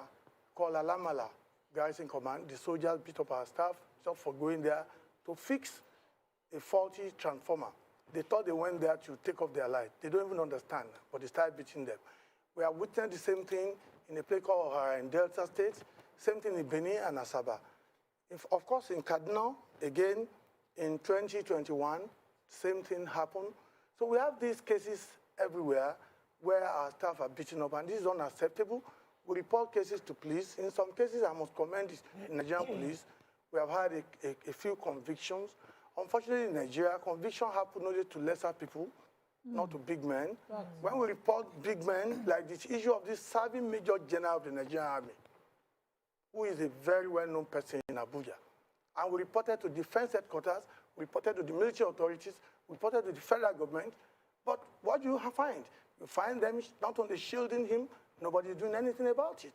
called Alamala, guys in command, the soldiers beat up our staff just for going there to fix a faulty transformer. They thought they went there to take off their light. They don't even understand, but they started beating them. We have witnessed the same thing in a place called Ohara in Delta State, same thing in Benin and Asaba. Of course, in Kaduna, again, in 2021, same thing happened. So we have these cases everywhere where our staff are beaten up, and this is unacceptable. We report cases to police. In some cases, I must commend the Nigerian police. We have had a few convictions. Unfortunately, in Nigeria, conviction happen only to lesser people, not to big men. When we report big men, like this issue of this serving Major General of the Nigerian Army, who is a very well-known person in Abuja, and we reported to defense headquarters, we reported to the military authorities, we reported to the federal government, but what do you find? You find them not only shielding him, nobody is doing anything about it.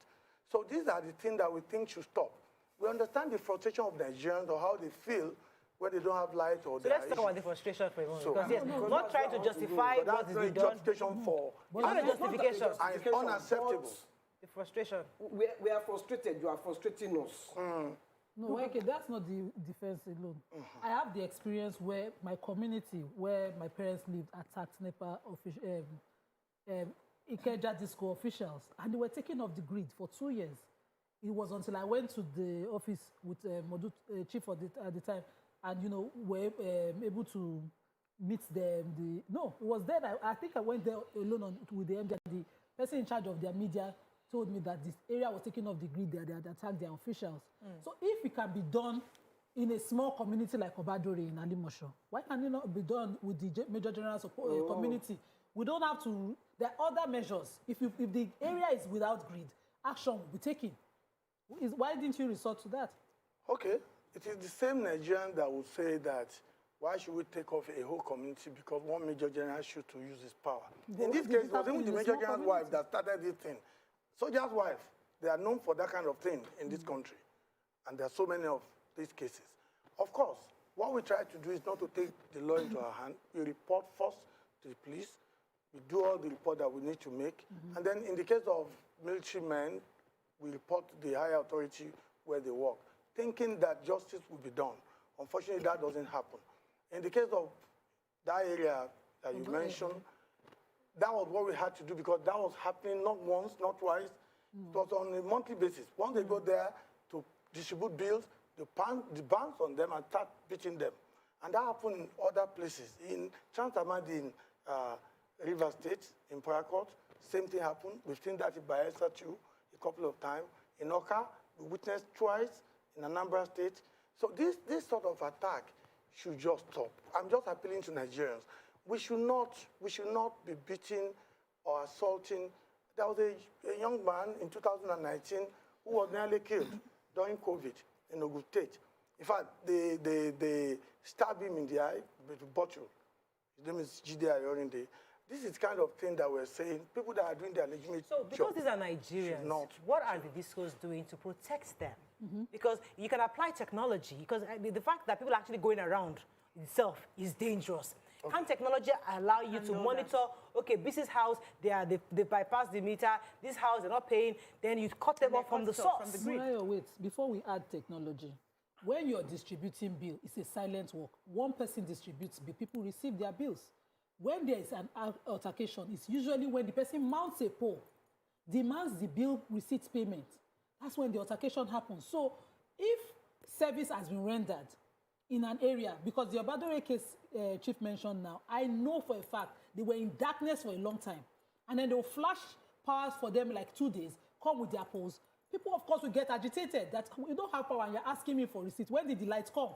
So these are the things that we think should stop. We understand the frustration of Nigerians or how they feel when they don't have light or so let's talk about the frustration for a moment. Because yes, not trying to justify what is being done. Justification for. It's not a justification. And it's unacceptable. The frustration. We are frustrated. You are frustrating us. No, okay, that's not the defense alone. I have the experience where my community, where my parents lived, attacked NEPA Ikeja Disco officials, and they were taken off the grid for 2 years. It was until I went to the office with Modu, chief at the time, and were able to meet them. No, it was then I think I went there alone with the MD. The person in charge of their media told me that this area was taken off the grid. They had attacked their officials. So if it can be done in a small community like Obadore in Alimosho, why can it not be done with the Major General community? We don't have to. There are other measures. If the area is without grid, action will be taken. Why didn't you resort to that? Okay. It is the same Nigerian that would say that why should we take off a whole community because one Major General should to use his power. In this case, it was even the Major General's wife that started this thing. Soldier's wife, they are known for that kind of thing in this country. And there are so many of these cases. Of course, what we try to do is not to take the law into our hand. We report first to the police. We do all the report that we need to make. And then in the case of military men, we report to the higher authority where they work, thinking that justice will be done. Unfortunately, that doesn't happen. In the case of that area that you mentioned, that was what we had to do because that was happening not once, not twice. It was on a monthly basis. Once they go there to distribute bills, they bounce on them and start beating them. And that happened in other places. In Chantamadi, in River State, in Paracourt, same thing happened. We've seen that in Bayelsa too, a couple of times. In Oka, we witnessed twice in Anambra State. So this sort of attack should just stop. I'm just appealing to Nigerians. We should not be beating or assaulting. There was a young man in 2019 who was nearly killed during COVID in Ogun State. In fact, they stabbed him in the eye with a bottle. His name is Jide Ayorinde. This is kind of thing that we're saying. People that are doing their legitimate So because these are Nigerians, what are the discos doing to protect them? Because you can apply technology, because the fact that people are actually going around itself is dangerous. Okay. Can technology allow you to monitor, okay, this house, they bypass the meter, this house, they're not paying, then you cut them off from the source. From the grid. Wait, before we add technology, when you're distributing bill, it's a silent work. One person distributes bill, people receive their bills. When there is an altercation, it's usually when the person mounts a pole, demands the bill receipt payment. That's when the altercation happens. So if service has been rendered in an area, because the Obadore case Chief mentioned now, I know for a fact they were in darkness for a long time. And then they'll flash powers for them like 2 days, come with their poles. People, of course, will get agitated that you don't have power and you're asking me for receipt. When did the light come?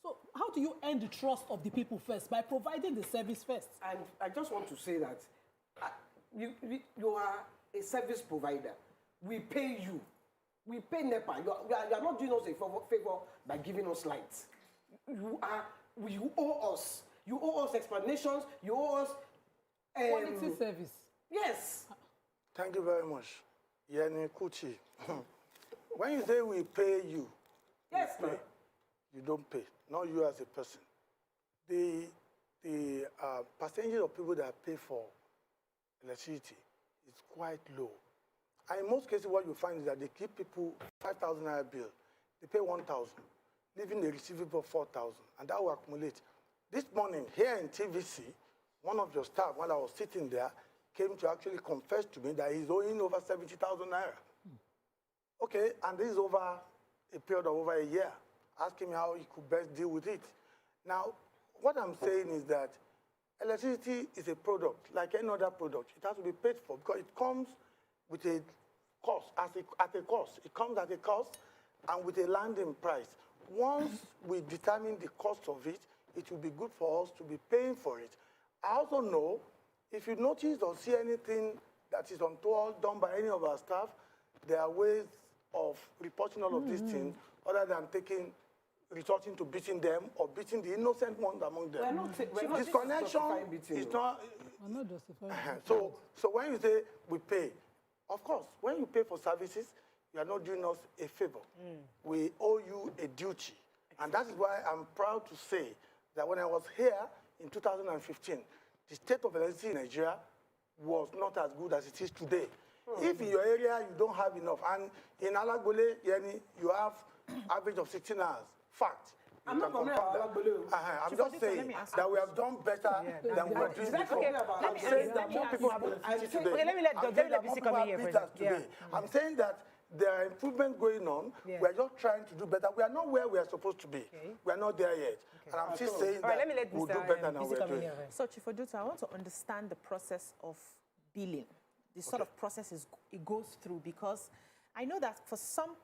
So how do you earn the trust of the people first? By providing the service first. And I just want to say that you are a service provider. We pay you. We pay NEPA. You are not doing us a favor by giving us lights. You owe us. You owe us explanations. You owe us quality service. Yes. Thank you very much. Yani Kuchi. When you say we pay you, yes, you don't pay. Not you as a person. The percentage of people that pay for electricity is quite low. And in most cases, what you find is that they give people 5,000 naira bill. They pay 1,000, leaving the receivable 4,000, and that will accumulate. This morning, here in TVC, one of your staff, while I was sitting there, came to actually confess to me that he's owing over 70,000 naira. Okay, and this is over a period of over a year. Asking me how he could best deal with it. Now, what I'm saying is that electricity is a product, like any other product. It has to be paid for because it comes with a cost, at a cost. It comes at a cost and with a landing price. Once we determine the cost of it, it will be good for us to be paying for it. I also know, if you notice or see anything that is untoward done by any of our staff, there are ways of reporting all of these things other than resorting to beating them or beating the innocent ones among them. Disconnection is not... We're not justifying. So when you say we pay, of course, when you pay for services, you are not doing us a favor. We owe you a duty. And that is why I'm proud to say that when I was here in 2015, the state of electricity in Nigeria was not as good as it is today. If in your area you don't have enough, and in Alagbole, you have average of 16 hours, fact. I'm not going to I'm just saying that we have done better than we were doing before. I'm saying that more people have electricity today. Okay, let me let BC come in here. I'm saying that there are improvements going on. We're just trying to do better. We are not where we are supposed to be. We are not there yet. And I'm still saying that we'll do better than we're doing. So, Chief Oduto, I want to understand the process of billing. The sort of process it goes through, because I know that for some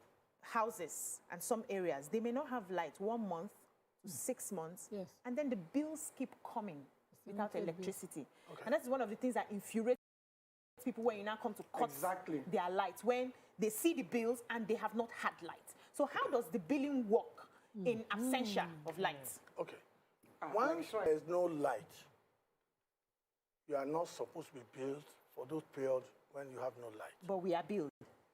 houses and some areas, they may not have light 1 month to 6 months, and then the bills keep coming without electricity. And that's one of the things that infuriates people when you now come to cut their lights, when they see the bills and they have not had light. So how does the billing work in absentia of light? Okay. Once there's no light, you are not supposed to be billed for those periods when you have no light. But we are billed.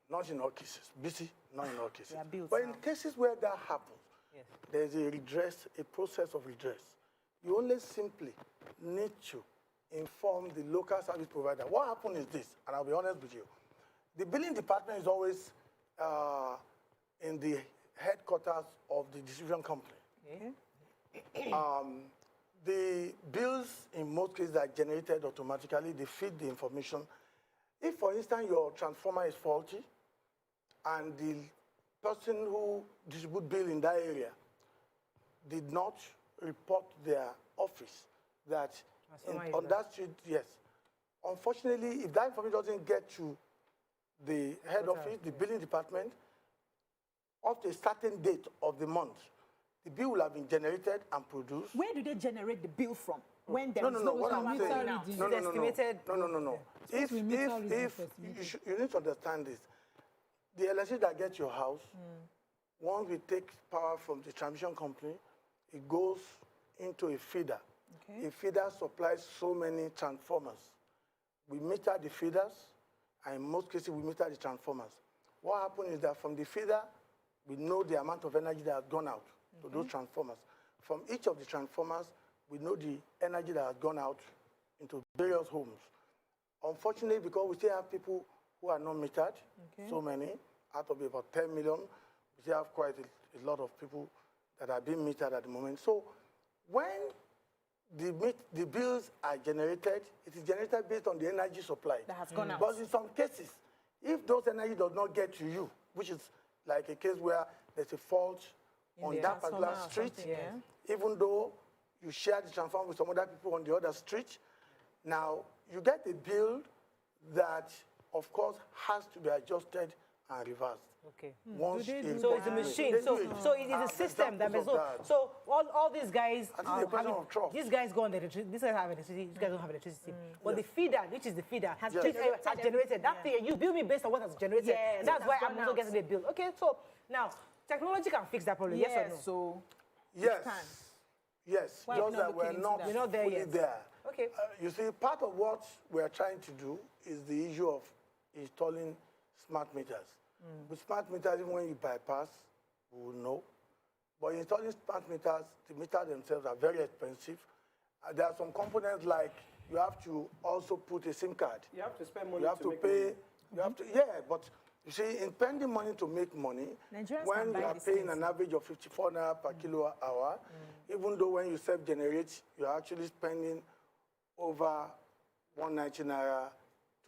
Not in all cases. Busy, not in all cases. We are billed but in cases where that happens, there's a redress, a process of redress. You only simply need to inform the local service provider. What happened is this, and I'll be honest with you. The billing department is always in the headquarters of the distribution company. The bills, in most cases, are generated automatically. They feed the information. If, for instance, your transformer is faulty, and the person who distributes bill in that area did not report their office that on that street, unfortunately, if that information doesn't get to the head office, the billing department, after a certain date of the month, the bill will have been generated and produced. Where do they generate the bill from? When there No. What I'm saying, no. If you need to understand this, the electricity that gets your house, once we take power from the transmission company, it goes into a feeder. A feeder supplies so many transformers. We meter the feeders, and in most cases, we meter the transformers. What happens is that from the feeder, we know the amount of energy that has gone out to those transformers. From each of the transformers, we know the energy that has gone out into various homes. Unfortunately, because we still have people who are not metered, so many, out of about 10 million, we still have quite a lot of people that are being metered at the moment. So when the bills are generated, it is generated based on the energy supply. That has gone out. But in some cases, if those energy does not get to you, which is like a case where there's a fault on that particular street, even though you share the transformer with some other people on the other street, now you get a bill that, of course, has to be adjusted and reversed. Okay. Once So it's a machine. So it is a system that makes so all these guys these guys go on the electricity. These guys have electricity. These guys don't have electricity. But the feeder, which is the feeder, has generated that thing. You bill me based on what has generated. Yes, and that's why I'm also getting the bill. Okay, so now technology can fix that problem. Yes or no? So yes, just that we're not there fully yet. there. Okay. You see, part of what we're trying to do is the issue of installing smart meters. With smart meters, even when you bypass, we will know. But installing smart meters, the meters themselves are very expensive. There are some components like you have to also put a SIM card. You have to spend money. You have to pay. You have to, but you see, in spending money to make money, when you are paying an average of 54 naira per kilowatt hour, even though when you self-generate, you're actually spending over 190 naira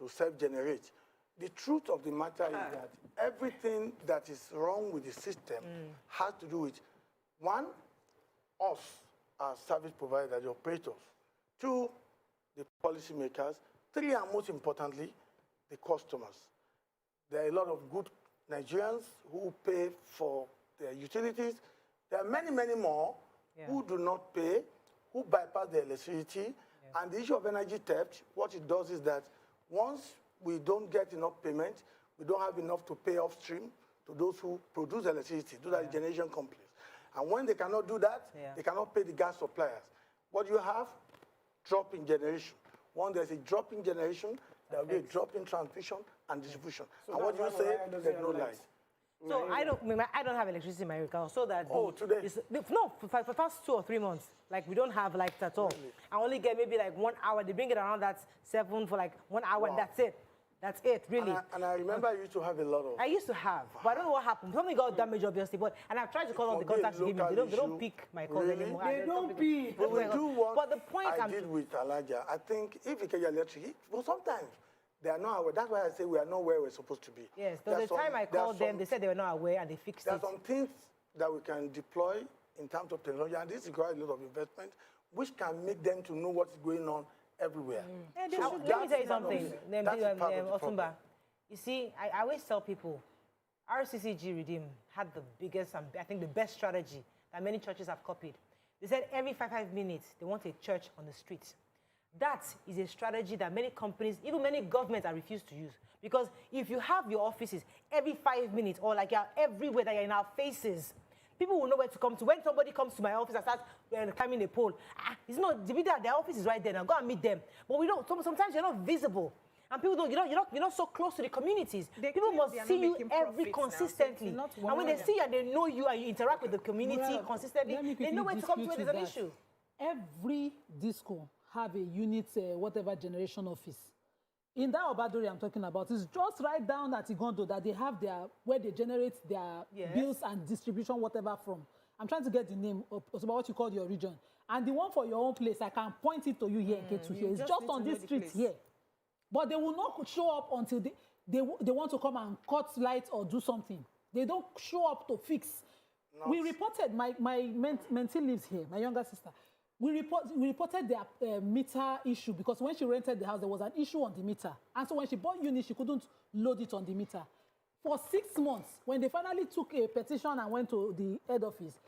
to self-generate. The truth of the matter is that everything that is wrong with the system has to do with, one, us as service providers, the operators, two, the policymakers, three, and most importantly, the customers. There are a lot of good Nigerians who pay for their utilities. There are many, many more who do not pay, who bypass their electricity. And the issue of energy theft, what it does is that once we don't get enough payment, we don't have enough to pay upstream to those who produce electricity, those are the generation companies. And when they cannot do that, they cannot pay the gas suppliers. What you have? Drop in generation. When there's a drop in generation, there will be a drop in transmission and distribution. So and what you say, there's no light. So I don't have electricity in my account. So that today? No, for the past 2 or 3 months, like we don't have light at all. Really? I only get maybe like 1 hour. They bring it around that 7 for like 1 hour, and that's it. That's it, really. And I remember you used to have a lot of. I used to have, but I don't know what happened. Something got damaged, obviously. And I've tried to call all the contacts to give me. They don't pick my calls anymore. They don't pick. But we do what but the point I did with Alaja. I think if you get your electric, well, sometimes they are not aware. That's why I say we are not where we're supposed to be. Yes, the time I called them, they said they were not aware and they fixed it. There are some things that we can deploy in terms of technology, and this requires a lot of investment, which can make them to know what's going on everywhere. Let me tell you something, Otumba. You see, I always tell people, RCCG Redeem had the biggest and I think the best strategy that many churches have copied. They said every 5 minutes, they want a church on the streets. That is a strategy that many companies, even many governments, are refused to use. Because if you have your offices every 5 minutes or like you're everywhere that you're in our faces, people will know where to come to. When somebody comes to my office and starts climbing a pole, it's not, their office is right there now, go and meet them. But we don't, sometimes you're not visible. And people don't, you're not so close to the communities. People must see you consistently. And when they see you and they know you and you interact with the community consistently, they know where to come to when there's an issue. Every disco have a unit, whatever generation office. In that Obadori I'm talking about, it's just right down at Igondo that they have where they generate their bills and distribution, whatever from. I'm trying to get the name of what you call your region. And the one for your own place, I can point it to you here, get to here. It's just on this street here. But they will not show up until they want to come and cut lights or do something. They don't show up to fix. We reported, my mentee lives here, my younger sister. We reported their meter issue because when she rented the house, there was an issue on the meter. And so when she bought unit, she couldn't load it on the meter. For 6 months, when they finally took a petition and went to the head office,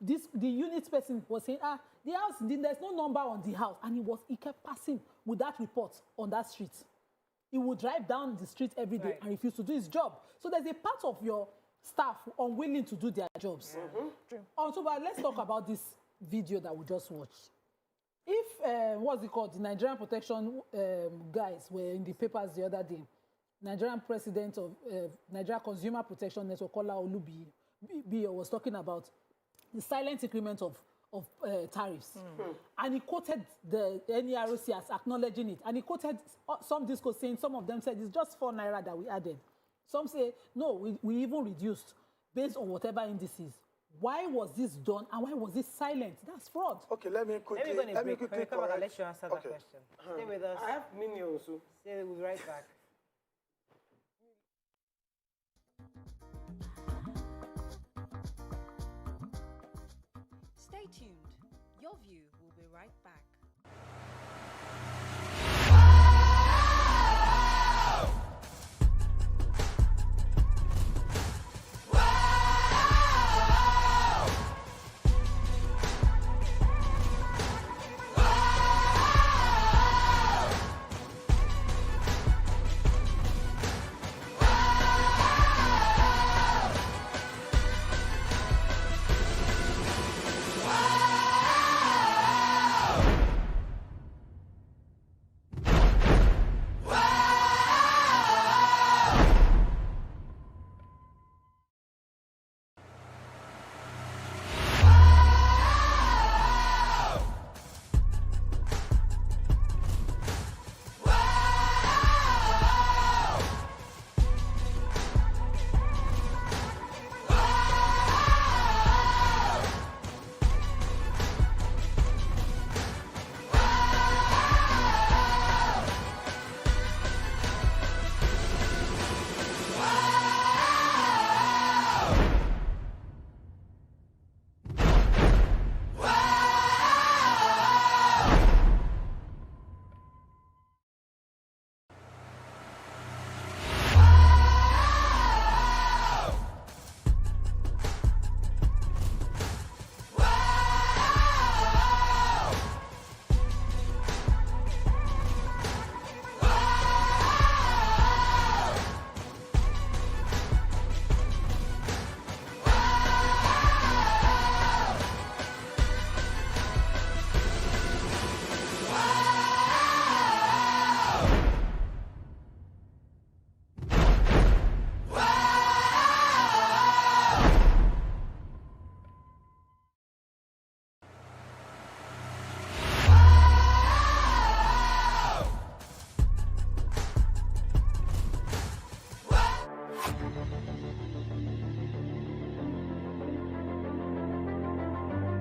the unit person was saying, the house, there's no number on the house. And he kept passing with that report on that street. He would drive down the street every day and refuse to do his job. So there's a part of your staff unwilling to do their jobs. Also, but let's talk about this video that we just watched. If, what's it called, the Nigerian protection guys were in the papers the other day, Nigerian president of Nigeria Consumer Protection Network, Kola Olubi, was talking about the silent increment of tariffs. And he quoted the NEROC as acknowledging it. And he quoted some discourse saying, some of them said it's just 4 naira that we added. Some say, no, we even reduced based on whatever indices. Why was this done and why was this silent? That's fraud. Okay, let me quickly come back and let you answer that question. Stay with us. I have Mimi also. We'll be right back. Stay tuned. Your View will be right back.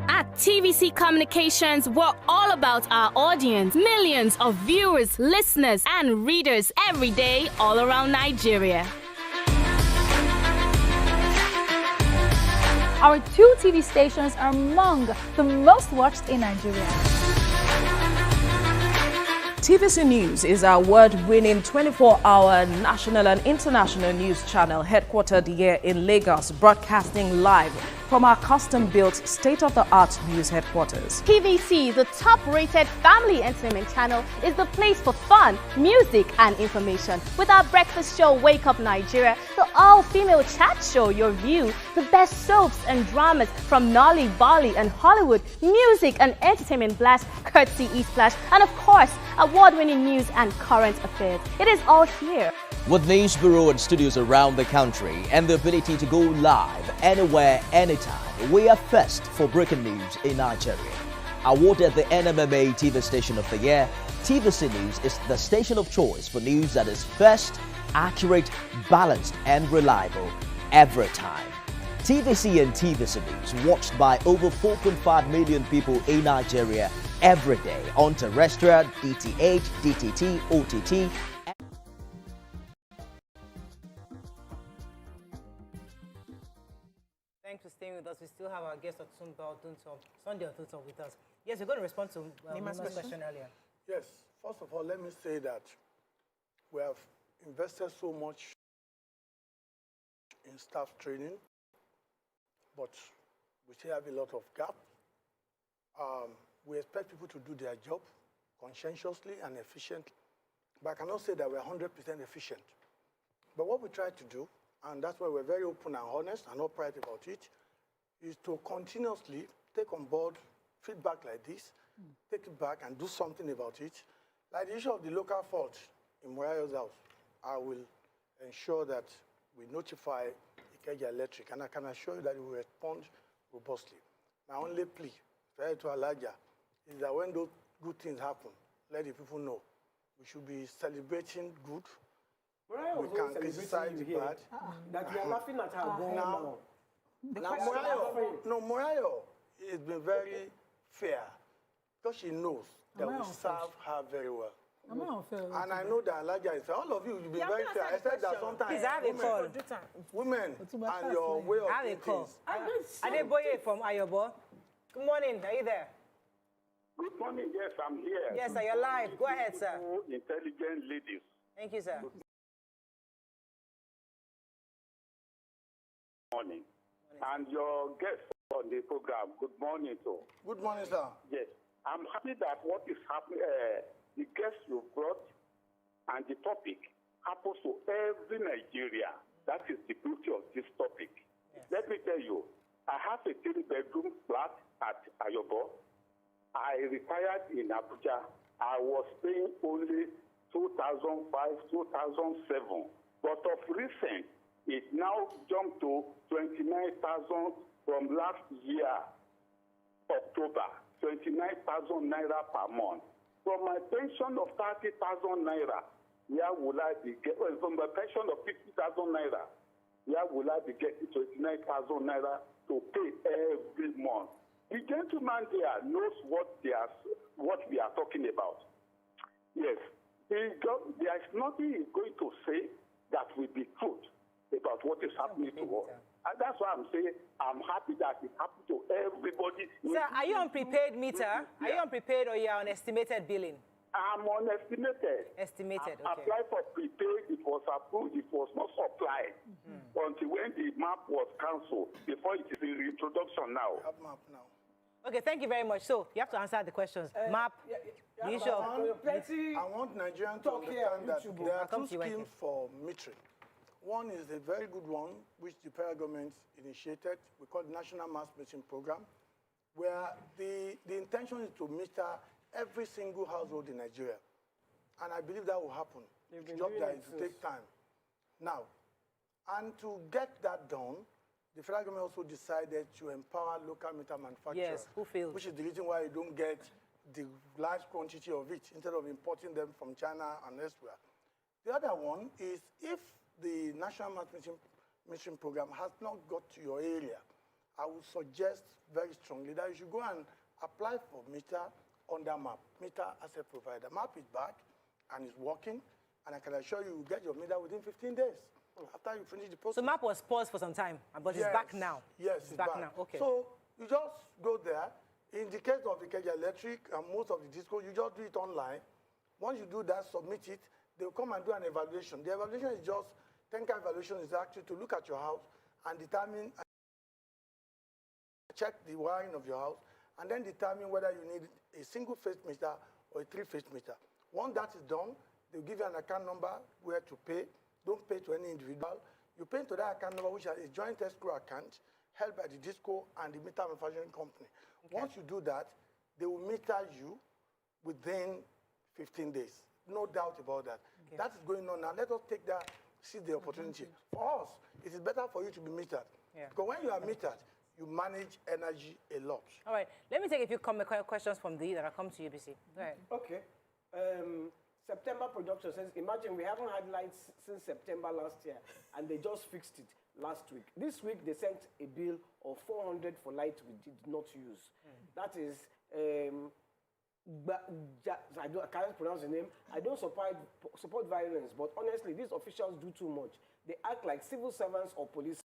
At TVC Communications, we're all about our audience. Millions of viewers, listeners, and readers every day all around Nigeria. Our 2 TV stations are among the most watched in Nigeria. TVC News is our award-winning 24-hour national and international news channel headquartered here in Lagos, broadcasting live from our custom-built state-of-the-art news headquarters. TVC, the top-rated family entertainment channel, is the place for fun, music, and information. With our breakfast show, Wake Up Nigeria, the all-female chat show, Your View, the best soaps and dramas from Nolly, Bolly, and Hollywood, music and entertainment blast, courtesy eSplash, and of course, award-winning news and current affairs. It is all here. With news bureau and studios around the country and the ability to go live anywhere, anytime, we are first for breaking news in Nigeria. Awarded the NMMA TV Station of the Year, TVC News is the station of choice for news that is first, accurate, balanced, and reliable every time. TVC and TVC News watched by over 4.5 million people in Nigeria every day on terrestrial, DTH, DTT, OTT. Thanks for staying with us. We still have our guest Sunday Otunto with us. Yes, you're going to respond to Nima's question earlier. Yes. First of all, let me say that we have invested so much in staff training, but we still have a lot of gap. We expect people to do their job conscientiously and efficiently, but I cannot say that we're 100% efficient. But what we try to do, and that's why we're very open and honest and upright about it, is to continuously take on board feedback like this, take it back and do something about it. Like the issue of the local fault in Morayo's house, I will ensure that we notify Ikeja Electric, and I can assure you that we will respond robustly. My only plea, to Alaja, is that when those good things happen, let the people know. We should be celebrating good. We can criticize the bad. That we are laughing at her going now. Morayo has been very fair because she knows that we serve her very well. And I know that Alaja is fair. All of you will be very fair. I said that sometimes women and your way of doing things. Adeboye from Ayobo. Good morning. Are you there? Good morning. Yes, I'm here. Yes, sir. You're live. Go ahead, sir. Intelligent ladies. Thank you, sir. Morning. And your guest on the program, good morning, too. Good morning, sir. Yes. I'm happy that what is happening, the guest you brought and the topic happens to every Nigeria. That is the beauty of this topic. Yes. Let me tell you, I have a 3-bedroom flat at Ayobo. I retired in Abuja. I was paying only 2005, 2007. But of recent, it now jumped to 29,000 from last year, October, 29,000 naira per month. From my pension of 30,000 naira, where will I be getting? From my pension of 50,000 naira, where will I be getting 29,000 naira to pay every month? The gentleman there knows what we are talking about. Yes, there is nothing he's going to say that will be truth about what is happening to us. And that's why I'm saying I'm happy that it happened to everybody. Sir, are you on prepaid meter? Are you on prepaid or you are on estimated billing? I'm on estimated. Estimated, I applied for prepaid, it was approved, it was not supplied until when the map was cancelled, before it is in introduction now. I have map now. Okay, thank you very much. So, you have to answer the questions. Map, the issue of... I want Nigerians to understand that there are two schemes for metering. One is a very good one, which the federal government initiated. We call it National Mass Metering Program, where the intention is to meter every single household in Nigeria. And I believe that will happen. It's just that it will take time. Now, and to get that done, the federal government also decided to empower local meter manufacturers. Yes, who failed? Which is the reason why you don't get the large quantity of it instead of importing them from China and elsewhere. The other one is if the National Mass Mission Program has not got to your area, I would suggest very strongly that you should go and apply for meter under MAP, meter asset provider. MAP is back and is working, and I can assure you, you'll get your meter within 15 days after you finish the process. So MAP was paused for some time, but it's back now. Yes, it's back now. Okay. So you just go there. In the case of the Ikeja Electric and most of the disco, you just do it online. Once you do that, submit it, they'll come and do an evaluation. The evaluation is just, technical evaluation is actually to look at your house and determine, check the wiring of your house, and then determine whether you need a single-phase meter or a three-phase meter. Once that is done, they'll give you an account number where to pay. Don't pay to any individual. You pay to that account number, which is a joint escrow account held by the DISCO and the meter manufacturing company. Okay. Once you do that, they will meter you within 15 days. No doubt about that. Okay. That is going on now. Let us take that, seize the opportunity. For us, it is better for you to be metered. Yeah. Because when you are metered, you manage energy a lot. All right. Let me take a few questions from that I'll come to you, BC. Go ahead. Okay. September production says, imagine we haven't had lights since September last year, and they just fixed it last week. This week, they sent a bill of 400 for light we did not use. That is, I can't pronounce the name. I don't support violence, but honestly, these officials do too much. They act like civil servants or police.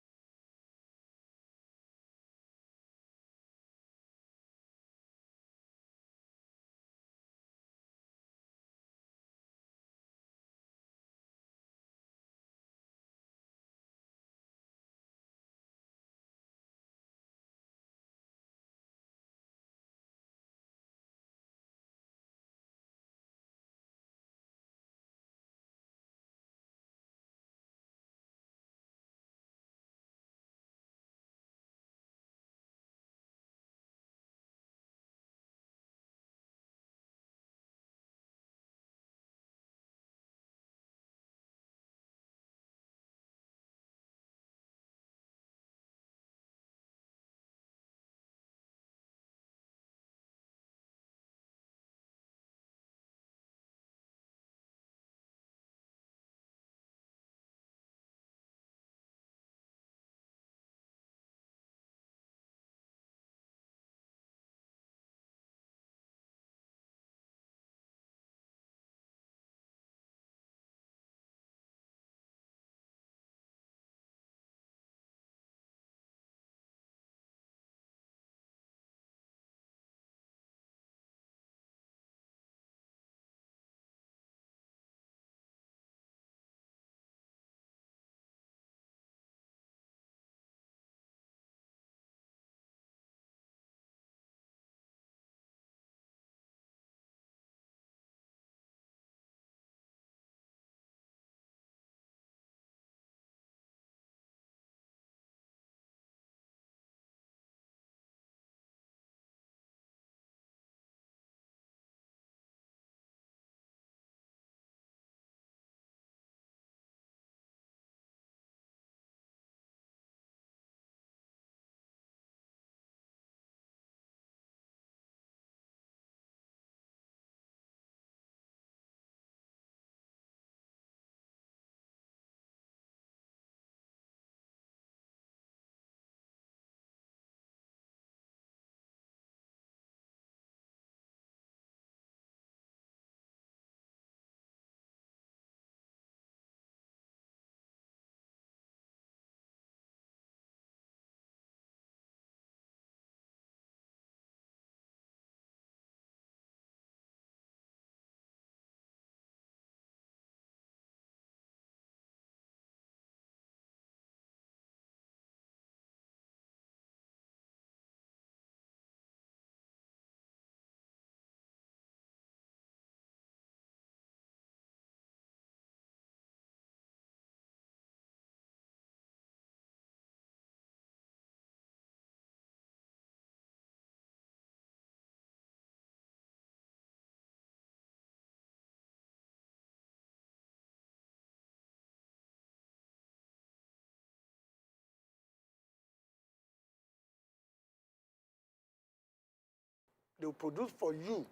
They'll produce for you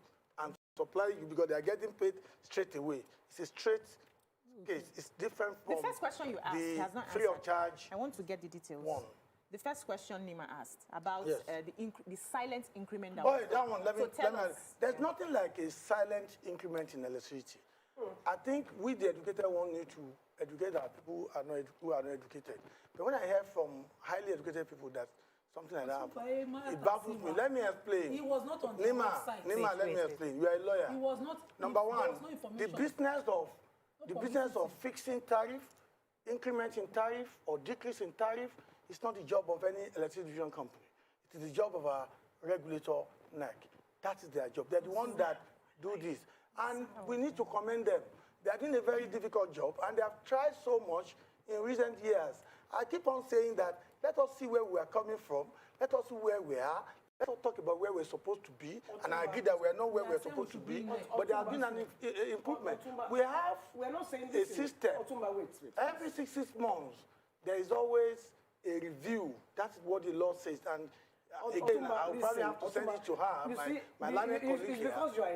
and supply you because they are getting paid straight away. It's a straight Okay, it's different from the first question you asked. He has not free of answered. charge. I want to get the details. One. The first question Nima asked about Yes. the silent increment. Oh, that one. Let me. tell us. There's nothing like a silent increment in electricity. I think we, the educated one, need to educate our people who are not educated. But when I hear from highly educated people that something like that, it baffles me. Let me explain. He was not on the Nima, website. Nima, let me explain. You are a lawyer. He was not. Number there one, was no the information. business of fixing tariff, increment in tariff, or decrease in tariff is not the job of any electricity division company. It is the job of a regulator, NEC. That is their job. They're the ones that do this. And we need to commend them. They are doing a very difficult job, and they have tried so much in recent years. I keep on saying that let us see where we are coming from. Let us see where we are. Let us talk about where we're supposed to be. And I agree that we are not where we're supposed to be, but there has been an improvement. We have we're not saying a system. Every 6 months, there is always a review. That's what the law says. And again, I'll probably have to send it to her, my learned colleague here,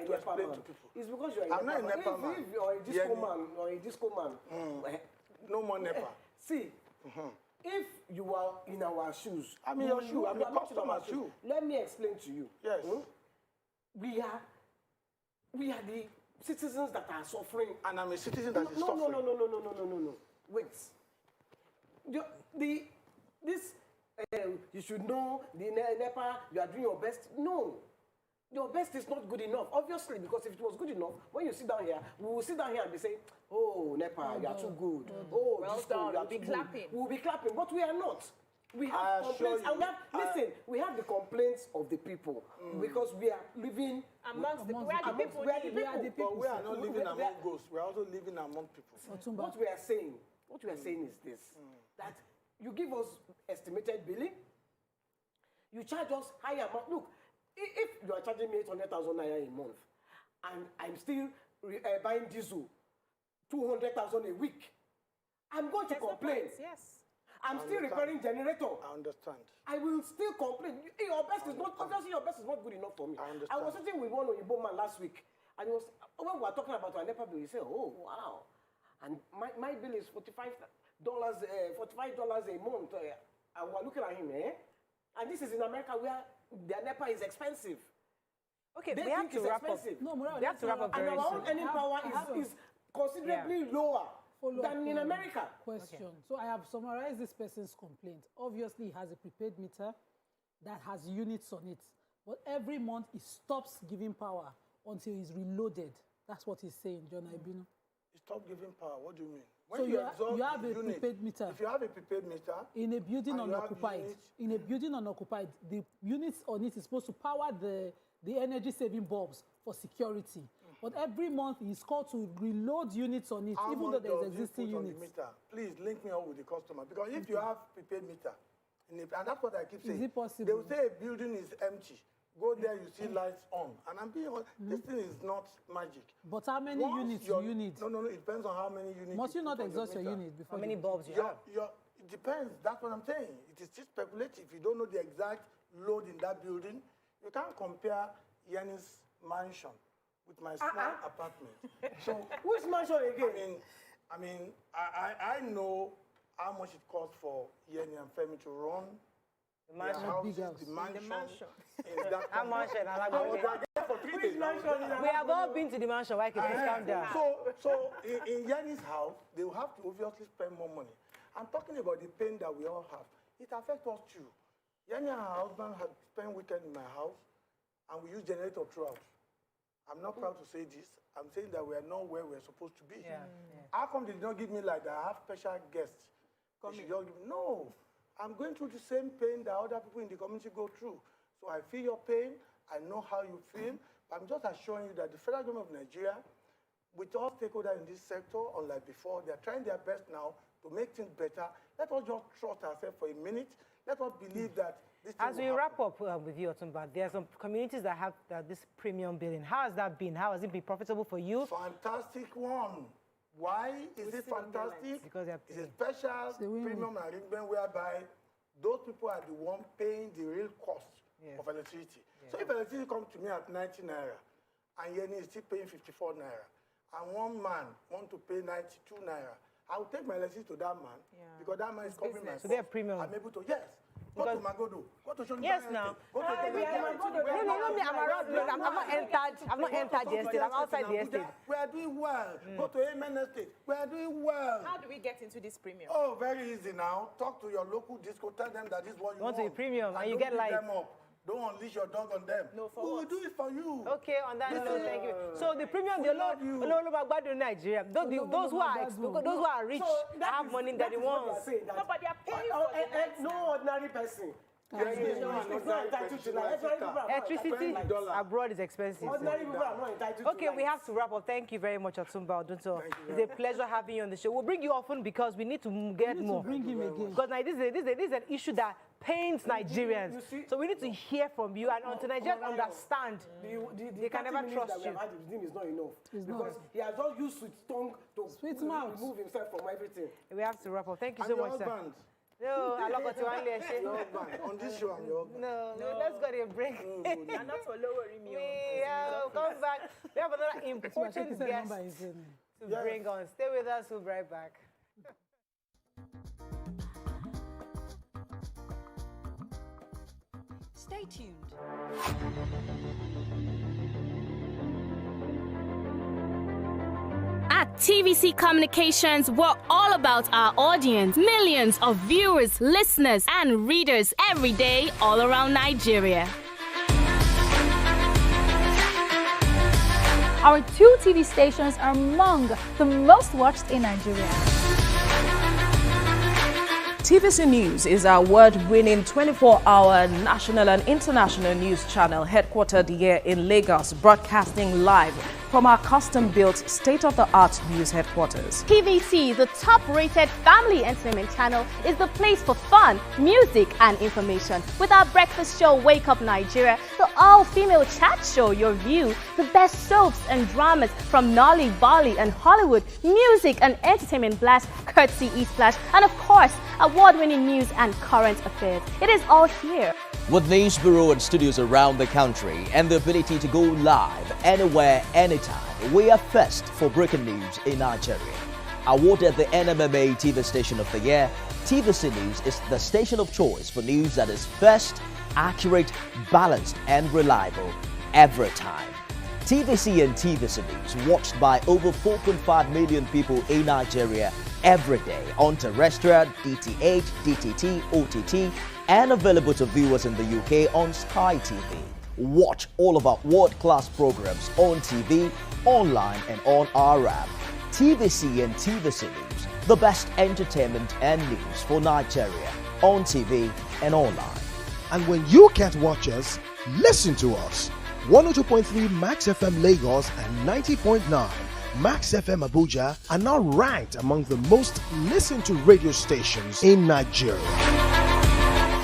to explain to people. It's because you're a I'm not a NEPA man. If you're a disco man or a disco man, no more NEPA. See, if you are in our shoes, I'm in your shoe. I'm a customer shoe. Let me explain to you. Yes. We are the citizens that are suffering. And I'm a citizen that is no, suffering. No. Wait. You should know the NEPA, you are doing your best. No. Your best is not good enough, obviously, because if it was good enough, when you sit down here, we will sit down here and be saying, oh, NEPA, you are too good. Oh, well Disco, done. you are We'll be too clapping. good. We'll be clapping, but we are not. We have complaints, and we have the complaints of the people, because we are living amongst the people. We are the people. But we are not living among ghosts. We are also living among people. What we are saying is this, that you give us estimated billing, you charge us higher amount. Look, if you are charging me 800,000 naira a month, and I'm still buying diesel 200,000 a week, I'm going to complain. Yes. I'm still repairing generator. I understand. I will still complain. Your best is not, obviously your best is not good enough for me. I was sitting with one Oyibo man last week, and when we were talking about our NEPA bill, he said, oh, wow. And my bill is $45 a month. And we're looking at him, And this is in America where the NEPA is expensive. Okay, we have to wrap up. No, we have to wrap up very soon. And our own earning power is considerably lower than in America. Question. Okay. So I have summarized this person's complaint. Obviously, he has a prepaid meter that has units on it. But every month, he stops giving power until he's reloaded. That's what he's saying, John Ibino. Stop giving power. What do you mean? When so you have a prepaid meter. If you have a prepaid meter in a building unoccupied, the units on it is supposed to power the energy saving bulbs for security. But every month he's called to reload units on it, even though there's existing units. Please link me up with the customer, because if you have prepaid meter, and that's what I keep saying. Is it possible? They will say a building is empty. Go there, you see lights on. And I'm being honest, this thing is not magic. But how many units do you need? No, it depends on how many units. Must you not exhaust your unit before? How many bulbs you have? It depends. That's what I'm saying. It is just speculative. You don't know the exact load in that building. You can't compare Yanni's mansion with my small apartment. So which mansion again? I know how much it costs for Yanni and Femi to run the mansion. The mansion. How much? We have all been to the mansion. Why can't you calm down? So in Yanni's house, they will have to obviously spend more money. I'm talking about the pain that we all have. It affects us too. Yanni and her husband had spent weekend in my house, and we use generator throughout. I'm not proud to say this. I'm saying that we are not where we're supposed to be. How come they did not give me like that? I have special guests. No. I'm going through the same pain that other people in the community go through. So I feel your pain. I know how you feel. But I'm just assuring you that the federal government of Nigeria, with all stakeholders in this sector, unlike before, they're trying their best now to make things better. Let us just trust ourselves for a minute. Let us believe that this thing As we wrap up with you, Otumba, there are some communities that have this premium billing. How has that been? How has it been profitable for you? Fantastic one. Why is it fantastic? Because it's a special premium arrangement whereby those people are the one paying the real cost of electricity. So if electricity comes to me at 90 naira and Yeni is still paying 54 naira, and one man want to pay 92 naira, I will take my electricity to that man because that man is covering my So they have premium. I'm able to, yes. Go to Magodo. Go to Shoni. Yes, now. Go to No, I'm around. Look, I've not entered the estate. I'm outside the estate. We are doing well. Go to Amen Estate. We are doing well. How do we get into this premium? Oh, very easy now. Talk to your local disco. Tell them that this is what you want. Want to be premium and you don't get beat light. them up. Don't unleash your dog on them. No, for we will what? do it for you. Okay, on that note, thank you. So the premium, the low in Nigeria. Those who are rich have money that they want. No, but they are paying for no ordinary person. Electricity abroad is expensive. Okay, we have to wrap up. Thank you very much, Otumba Odunto. It's a pleasure having you on the show. We'll bring you often because we need to get more. Bring him again. Because this is an issue that pains Nigerians. So we need to hear from you, and until Nigerians understand, they can never trust you. His name is not enough. Because he has just used his tongue to remove himself from everything. We have to wrap up. Thank you so much, sir. No, I love what you want to say. On this show, I'm your husband. No, let's go to a break. And not for lowering me. Come back. We have another important guest to bring on. Stay with us. We'll be right back. Stay tuned. At TVC Communications, we're all about our audience. Millions of viewers, listeners, and readers every day all around Nigeria. Our 2 TV stations are among the most watched in Nigeria. TVC News is our award-winning 24-hour national and international news channel headquartered here in Lagos, broadcasting live from our custom-built state-of-the-art news headquarters. TVC, the top-rated family entertainment channel, is the place for fun, music, and information. With our breakfast show, Wake Up Nigeria, the all-female chat show, YourView, the best soaps and dramas from Nolly, Bolly, and Hollywood, music and entertainment blast, courtesy E-Splash, and of course, award-winning news and current affairs. It is all here. With news bureau and studios around the country and the ability to go live anywhere, anytime, we are first for breaking news in Nigeria. Awarded the NMMA TV Station of the Year, TVC News is the station of choice for news that is first, accurate, balanced, and reliable every time. TVC and TVC News watched by over 4.5 million people in Nigeria every day on terrestrial, DTH, DTT, OTT, and available to viewers in the UK on Sky TV. Watch all of our world-class programs on TV, online, and on our app. TVC and TVC News, the best entertainment and news for Nigeria on TV and online. And when you can't watch us, listen to us. 102.3 Max FM Lagos and 90.9 Max FM Abuja are now ranked among the most listened to radio stations in Nigeria.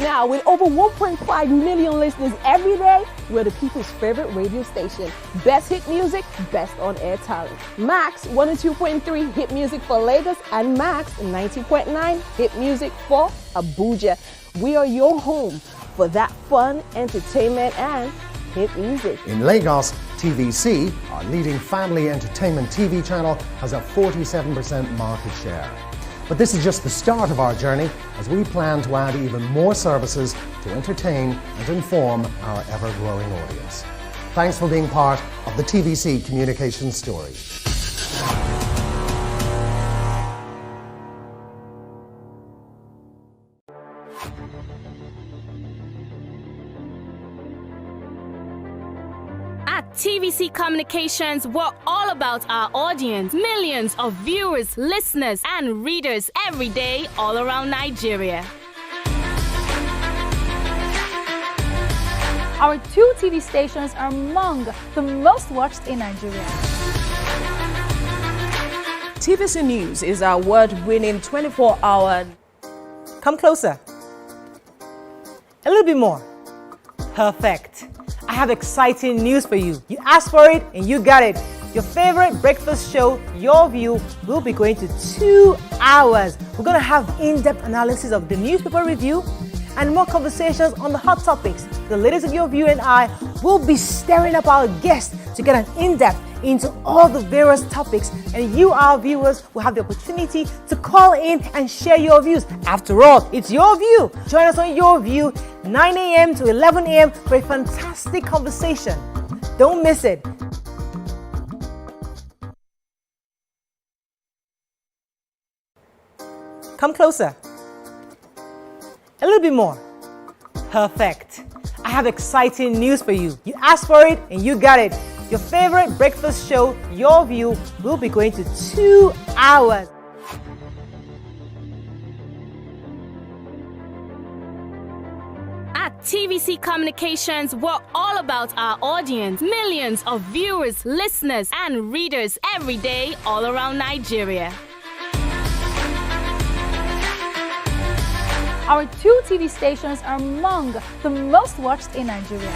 Now, with over 1.5 million listeners every day, we're the people's favorite radio station. Best hit music, best on-air talent. Max 102.3 hit music for Lagos and Max 90.9 hit music for Abuja. We are your home for that fun, entertainment, and hit music. In Lagos, TVC, our leading family entertainment TV channel, has a 47% market share. But this is just the start of our journey as we plan to add even more services to entertain and inform our ever-growing audience. Thanks for being part of the TVC communication story. At TVC Communications, we're all about our audience. Millions of viewers, listeners, and readers every day all around Nigeria. Our 2 TV stations are among the most watched in Nigeria. TVC News is our award-winning 24-hour... Come closer. A little bit more. Perfect. I have exciting news for you. You asked for it and you got it. Your favorite breakfast show, YourView, will be going to 2 hours. We're going to have in-depth analysis of the newspaper review and more conversations on the hot topics. The ladies of YourView and I will be stirring up our guests to get an in-depth, into all the various topics, and you, our viewers, will have the opportunity to call in and share your views. After all, it's your view. Join us on Your View, 9 a.m. to 11 a.m. for a fantastic conversation. Don't miss it. Come closer. A little bit more. Perfect. I have exciting news for you. You asked for it and you got it. Your favorite breakfast show, Your View, will be going to 2 hours. At TVC Communications, we're all about our audience. Millions of viewers, listeners, and readers every day all around Nigeria. Our 2 TV stations are among the most watched in Nigeria.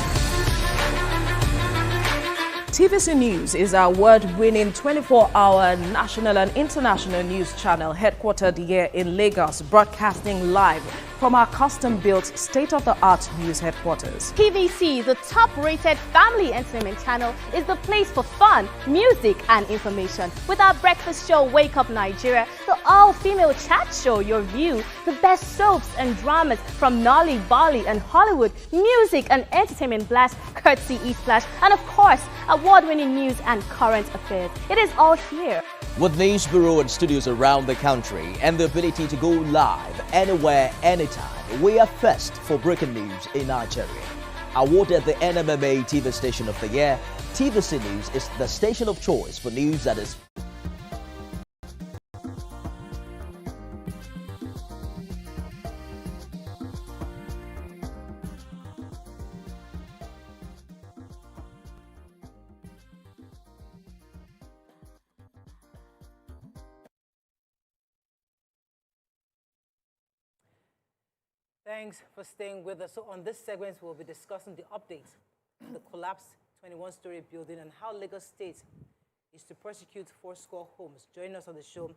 TVC News is our award-winning 24-hour national and international news channel headquartered here in Lagos, broadcasting live from our custom-built state-of-the-art news headquarters. TVC, the top-rated family entertainment channel, is the place for fun, music, and information. With our breakfast show, Wake Up Nigeria, the all-female chat show, Your View, the best soaps and dramas from Nolly, Bolly, and Hollywood, music and entertainment blast, courtesy E-Splash, and of course, award-winning news and current affairs. It is all here. With news bureau and studios around the country and the ability to go live anywhere, anytime, we are first for breaking news in Nigeria. Awarded the NMMA TV Station of the Year, TVC News is the station of choice for news that is Thanks for staying with us. So on this segment, we'll be discussing the updates on the collapsed 21-story building and how Lagos State is to prosecute 4 homes. Joining us on the show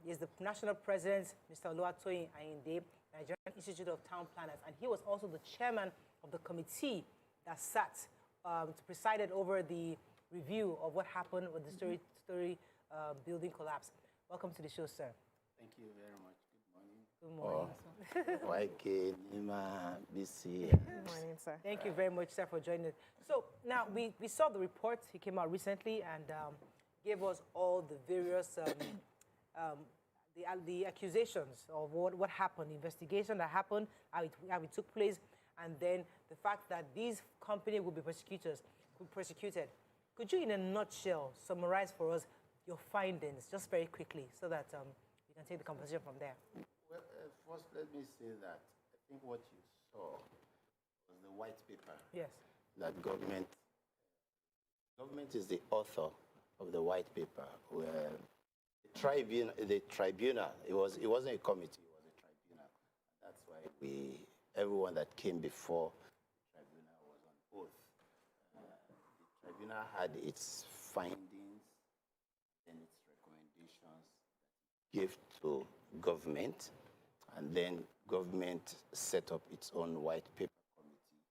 is the National President, Mr. Oluwatoyin Ayinde, Nigerian Institute of Town Planners, and he was also the chairman of the committee that sat to presided over the review of what happened with the story building collapse. Welcome to the show, sir. Thank you very much. Good morning. YK, Nima, BC. Good morning, sir. Thank you very much, sir, for joining us. So now we saw the report. He came out recently and gave us all the various the accusations of what happened, the investigation that happened, how it took place, and then the fact that these companies will be persecuted. Could you, in a nutshell, summarize for us your findings, just very quickly, so that we can take the conversation from there? Well, first, let me say that I think what you saw was the white paper. Yes. That government is the author of the white paper. Where the tribunal, it wasn't a committee, it was a tribunal. That's why everyone that came before the tribunal was on oath. The tribunal had its findings and its recommendations gave to government, and then government set up its own white paper committee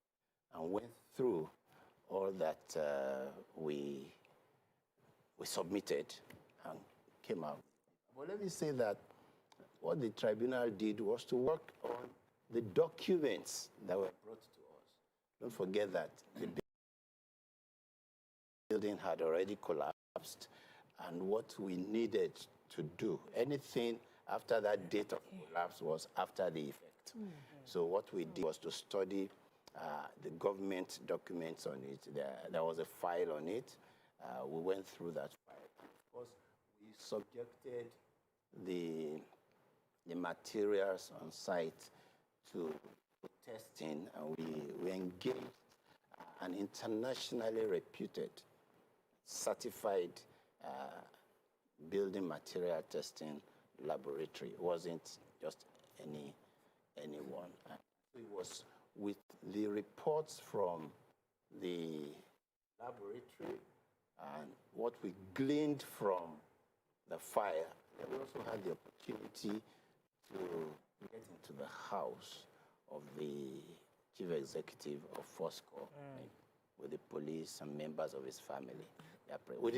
and went through all that we submitted and came out. But let me say that what the tribunal did was to work on the documents that were brought to us. Don't forget that the building had already collapsed, and what we needed to do, anything after that date of collapse was after the effect. Mm-hmm. So what we did was to study the government documents on it. There was a file on it. We went through that file. Of course, we subjected the materials on site to testing, and we engaged an internationally reputed, certified building material testing laboratory. It wasn't just anyone. It was with the reports from the laboratory and what we gleaned from the fire. We also had the opportunity to get into the house of the chief executive of Fosco with the police and members of his family. We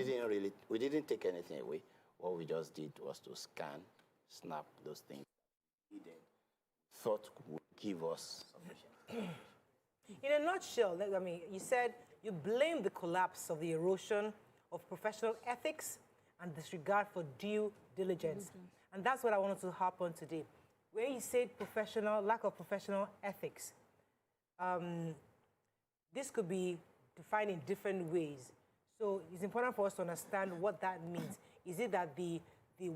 didn't take anything away. What we just did was to scan, snap those things needed, thought would give us sufficient. In a nutshell, I mean, you said you blame the collapse of the erosion of professional ethics and disregard for due diligence. And that's what I wanted to harp on today. Where you said lack of professional ethics, this could be defined in different ways. So it's important for us to understand what that means. Is it that the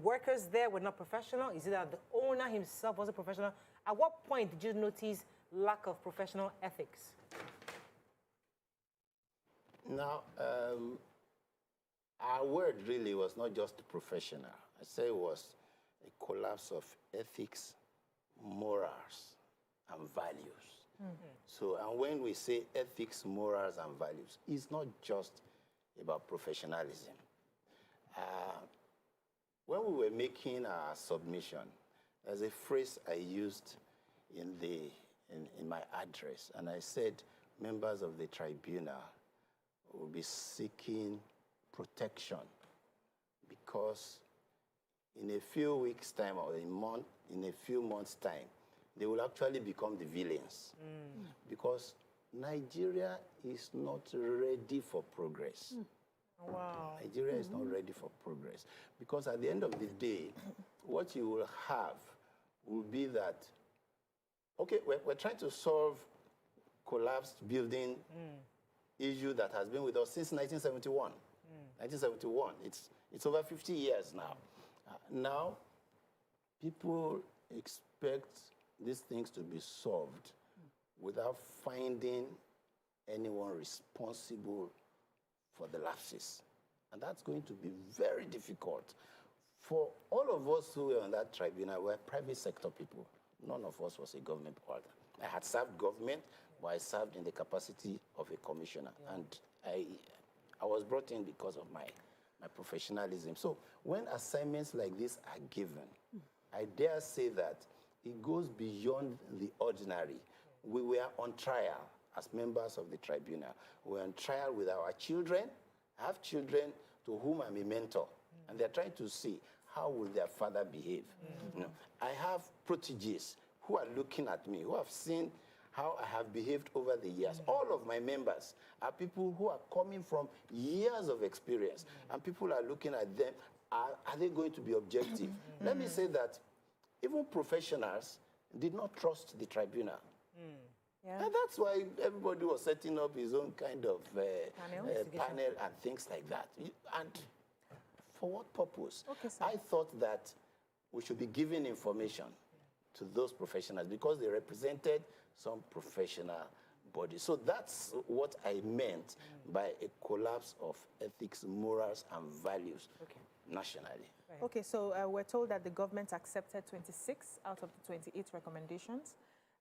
workers there were not professional? Is it that the owner himself wasn't professional? At what point did you notice lack of professional ethics? Now, our word really was not just professional. I say it was a collapse of ethics, morals, and values. So, and when we say ethics, morals, and values, it's not just about professionalism. When we were making our submission, there's a phrase I used in my address, and I said members of the tribunal will be seeking protection because in a few weeks' time or in a few months' time, they will actually become the villains because Nigeria is not ready for progress. Wow. Nigeria is not ready for progress because at the end of the day, what you will have will be that, okay, we're trying to solve collapsed building issue that has been with us since 1971. 1971, it's over 50 years now. Now, people expect these things to be solved without finding anyone responsible for the lapses. And that's going to be very difficult. For all of us who were on that tribunal, were private sector people. None of us was a government order. I had served government, but I served in the capacity of a commissioner. And I was brought in because of my professionalism. So when assignments like this are given, I dare say that it goes beyond the ordinary. We were on trial as members of the tribunal. We were on trial with our children. I have children to whom I'm a mentor, and they're trying to see how will their father behave. You know, I have proteges who are looking at me, who have seen how I have behaved over the years. All of my members are people who are coming from years of experience, and people are looking at them. Are they going to be objective? Let me say that even professionals did not trust the tribunal. And that's why everybody was setting up his own kind of panel and things like that. And for what purpose? I thought that we should be giving information to those professionals because they represented some professional bodies. So that's what I meant by a collapse of ethics, morals, and values nationally. Okay, so we're told that the government accepted 26 out of the 28 recommendations.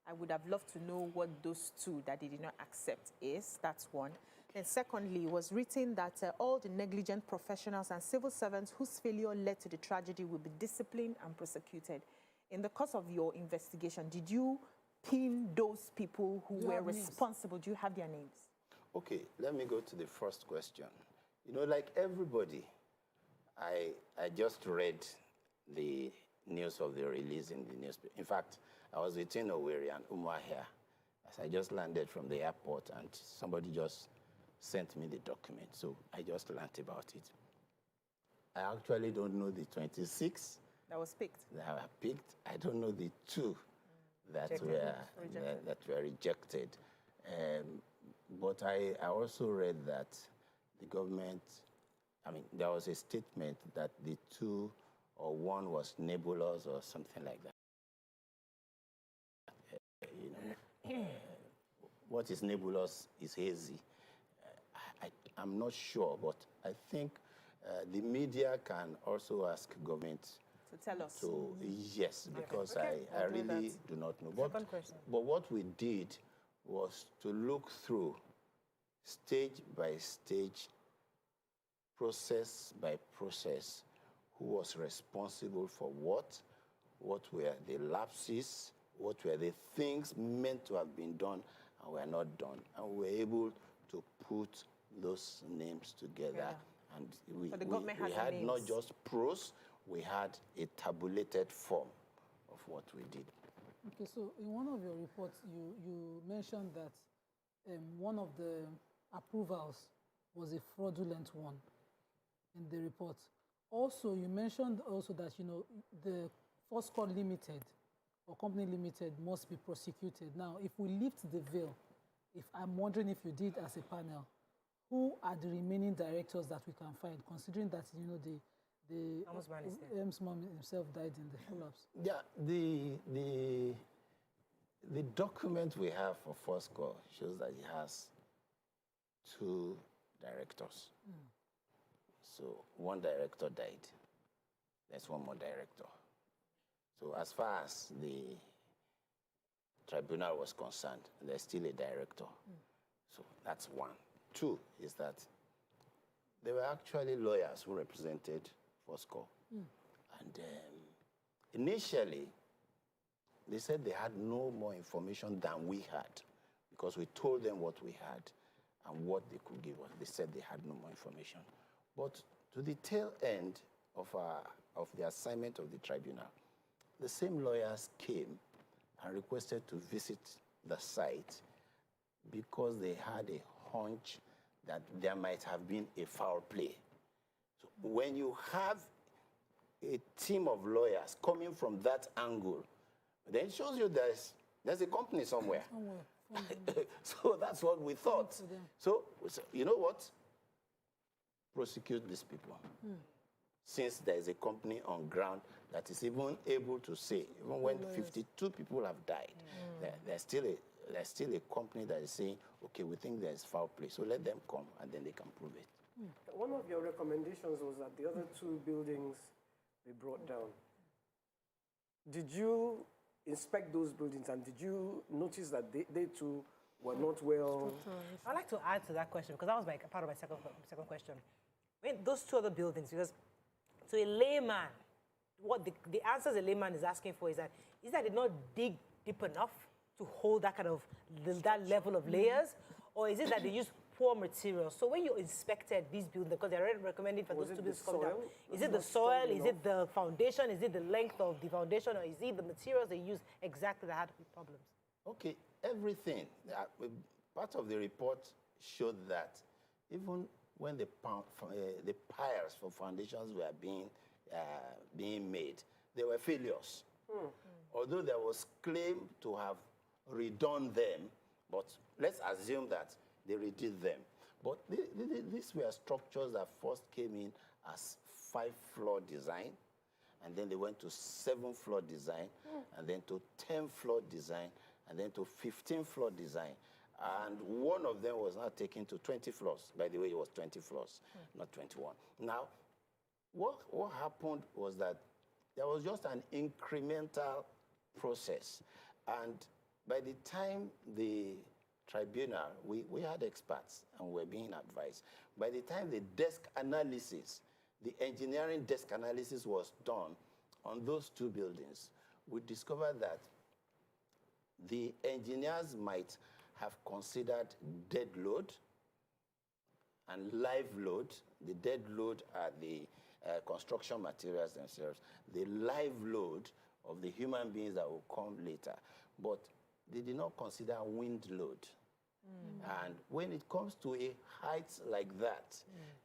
I would have loved to know what those 2 that they did not accept is. That's one. And secondly, it was written that all the negligent professionals and civil servants whose failure led to the tragedy will be disciplined and prosecuted. In the course of your investigation, did you pin those people who were responsible? Do you have their names? Okay, let me go to the first question. You know, like everybody, I just read the news of the release in the newspaper. In fact, I was between Owerri and Umuahia as I just landed from the airport, and somebody just sent me the document. So I just learned about it. I actually don't know the 26 that was picked. That were picked. I don't know the 2 that were rejected. But I also read that the government, there was a statement that the 2 or 1 was nebulous or something like that. What is nebulous is hazy. I'm not sure, but I think the media can also ask government to tell us. Yes, because I really do not know. But what we did was to look through stage by stage, process by process, who was responsible for what were the lapses, what were the things meant to have been done and were not done. And we were able to put those names together And we, So the government has had names. not just prose, we had a tabulated form of what we did. Okay, so in one of your reports, you mentioned that one of the approvals was a fraudulent one in the report. Also, you mentioned also that, you know, the First Call Limited or Company Limited must be prosecuted. Now, if we lift the veil, if I'm wondering if you did as a panel, who are the remaining directors that we can find, considering that, you know, the Ombudsman himself died in the collapse? Yeah, the document we have for First Call shows that he has 2 directors. So one director died. There's one more director. So as far as the tribunal was concerned, there's still a director. So that's one. 2 is that there were actually lawyers who represented First Call. And initially, they said they had no more information than we had because we told them what we had and what they could give us. They said they had no more information. But to the tail end of the assignment of the tribunal, the same lawyers came and requested to visit the site because they had a hunch that there might have been a foul play. So when you have a team of lawyers coming from that angle, then it shows you there's a company somewhere. So that's what we thought. So you know what? Prosecute these people. Since there is a company on ground that is even able to say, even when 52 people have died, there's still a company that is saying, okay, we think there's foul play, so let them come and then they can prove it. One of your recommendations was that the other 2 buildings be brought down. Did you inspect those buildings and did you notice that they too were not well? I'd like to add to that question because that was part of my second question. When those 2 other buildings, because to a layman, what the answers a layman is asking for is that they not dig deep enough to hold that kind of that level of layers, or is it that they use poor materials? So when you inspected these buildings, because they're already recommending for those 2 buildings to come down, is it the soil? Is it the foundation? Is it the length of the foundation? Or is it the materials they use exactly that had problems? Okay, everything. Part of the report showed that even when the piles for foundations were being made, they were failures. Although there was claim to have redone them, but let's assume that they redid them. But these were structures that first came in as 5-floor design, and then they went to 7-floor design, and then to 10-floor design, and then to 15-floor design. And one of them was now taken to 20 floors. By the way, it was 20 floors, not 21. Now, what happened was that there was just an incremental process. And by the time the tribunal, we had experts and we were being advised. By the time the desk analysis, the engineering desk analysis was done on those 2 buildings, we discovered that the engineers might have considered dead load and live load. The dead load are the construction materials themselves. The live load of the human beings that will come later. But they did not consider wind load. And when it comes to a height like that,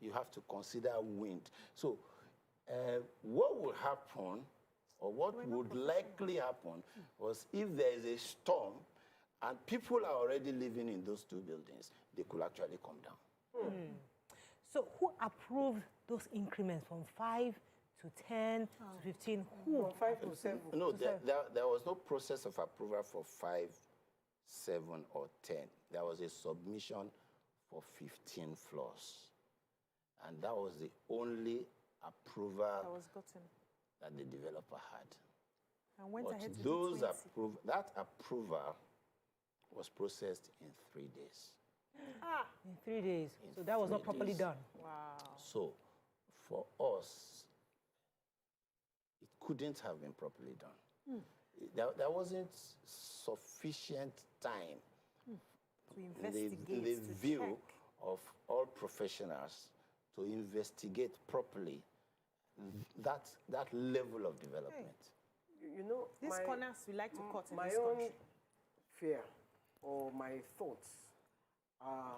you have to consider wind. So what will happen, or what would likely happen, was if there is a storm and people are already living in those 2 buildings, they could actually come down. So who approved those increments from 5 to 10 to 15? Who? From 5 to 7. No, there was no process of approval for 5, 7, or 10. There was a submission for 15 floors. And that was the only approval that the developer had. And went ahead to those that approval was processed in 3 days. In 3 days. So that was not properly done. Wow. So for us, it couldn't have been properly done. There wasn't sufficient time to investigate, in the view of all professionals to investigate properly that level of development. You know, These corners we like to cut in my this own country. fear or my thoughts are,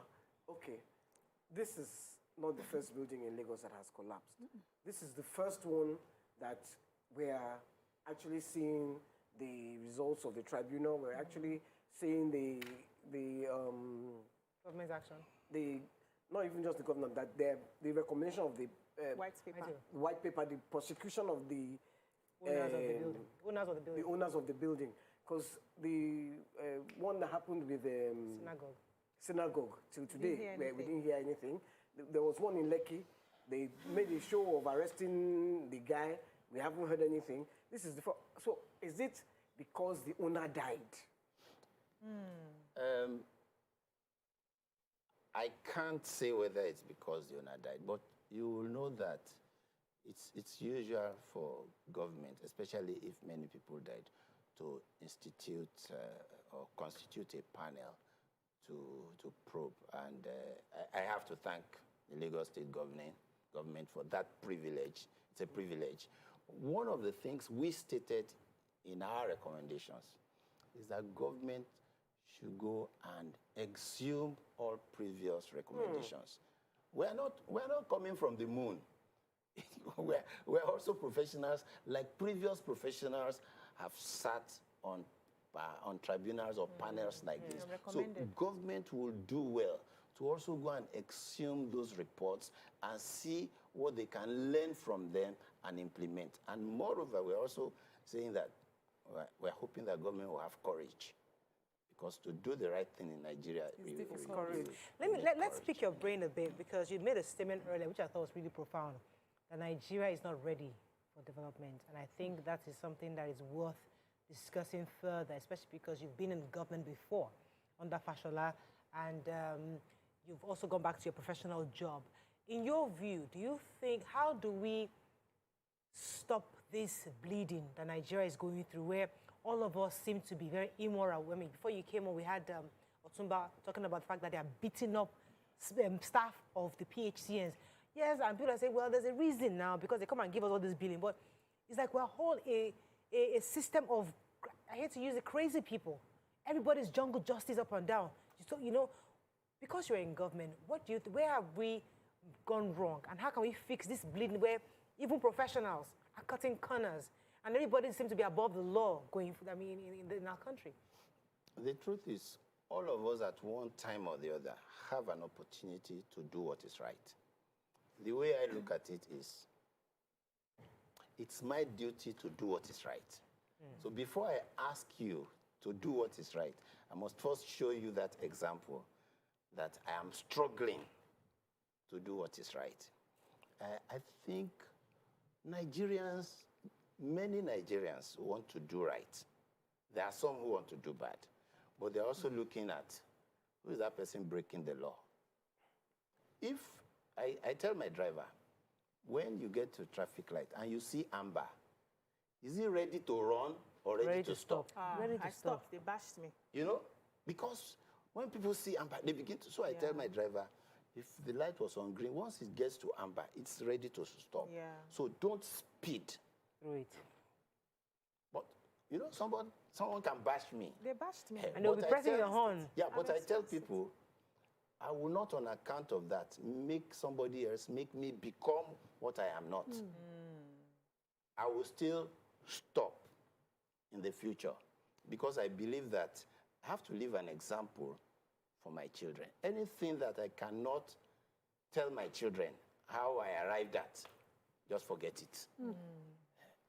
okay, this is not the first building in Lagos that has collapsed. This is the first one that we are actually seeing the results of the tribunal. We're actually seeing the Government action. Not even just the government, that the recommendation of the white paper, the prosecution of the Owners of the building. Owners of the building. The owners of the building. Because the one that happened with synagogue till today, where we didn't hear anything. There was one in Lekki. They made a show of arresting the guy. We haven't heard anything. This is the so is it because the owner died? I can't say whether it's because the owner died, but you will know that it's usual for government, especially if many people died, to institute or constitute a panel to probe. And I have to thank the Lagos State government for that privilege. It's a privilege. One of the things we stated in our recommendations is that government should go and exhume all previous recommendations. We're not coming from the moon. we're also professionals, like previous professionals have sat on tribunals or panels like this. So government will do well to also go and exhume those reports and see what they can learn from them and implement. And moreover, we're also saying that we're hoping that government will have courage, because to do the right thing in Nigeria is courage. Let's pick your brain a bit, because you made a statement earlier which I thought was really profound, that Nigeria is not ready for development. And I think that is something that is worth discussing further, especially because you've been in government before under Fashola, and you've also gone back to your professional job. In your view, do you think, how do we stop this bleeding that Nigeria is going through, where all of us seem to be very immoral? I mean, before you came on, we had Otumba talking about the fact that they are beating up staff of the PHCNs. Yes, and people are saying, well, there's a reason now, because they come and give us all this billing. But it's like we're a system of, I hate to use it, crazy people. Everybody's jungle justice up and down. So, you know, because you're in government, what do you where have we gone wrong? And how can we fix this bleeding where even professionals are cutting corners and everybody seems to be above the law going, in our country? The truth is, all of us at one time or the other have an opportunity to do what is right. The way I look at it is, it's my duty to do what is right. So before I ask you to do what is right, I must first show you that example that I am struggling to do what is right. I think many Nigerians want to do right. There are some who want to do bad, but they're also looking at, who is that person breaking the law? If I tell my driver, when you get to a traffic light and you see amber, is he ready to run or ready to stop? I stopped. They bashed me. You know, because when people see amber, they begin to. So I tell my driver, if the light was on green, once it gets to amber, it's ready to stop. Yeah. So don't speed. Right. But you know, someone can bash me. They bashed me. And they'll be pressing your horn. Yeah, but I tell people, I will not, on account of that, make somebody else make me become what I am not. I will still stop in the future, because I believe that I have to leave an example for my children. Anything that I cannot tell my children how I arrived at, just forget it.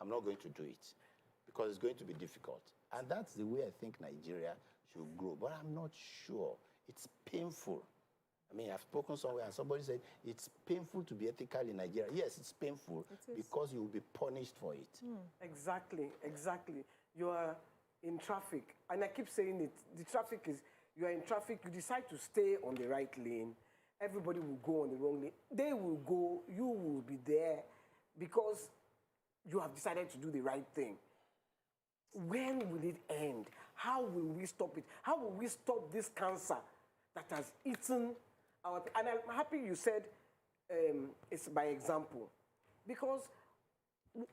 I'm not going to do it, because it's going to be difficult. And that's the way I think Nigeria should grow. But I'm not sure. It's painful. I mean, I've spoken somewhere and somebody said, it's painful to be ethical in Nigeria. Yes, it's painful because you will be punished for it. Exactly. You are in traffic. And I keep saying it. The traffic is, you are in traffic, you decide to stay on the right lane. Everybody will go on the wrong lane. They will go, you will be there, because you have decided to do the right thing. When will it end? How will we stop it? How will we stop this cancer that has eaten our... And I'm happy you said it's by example. Because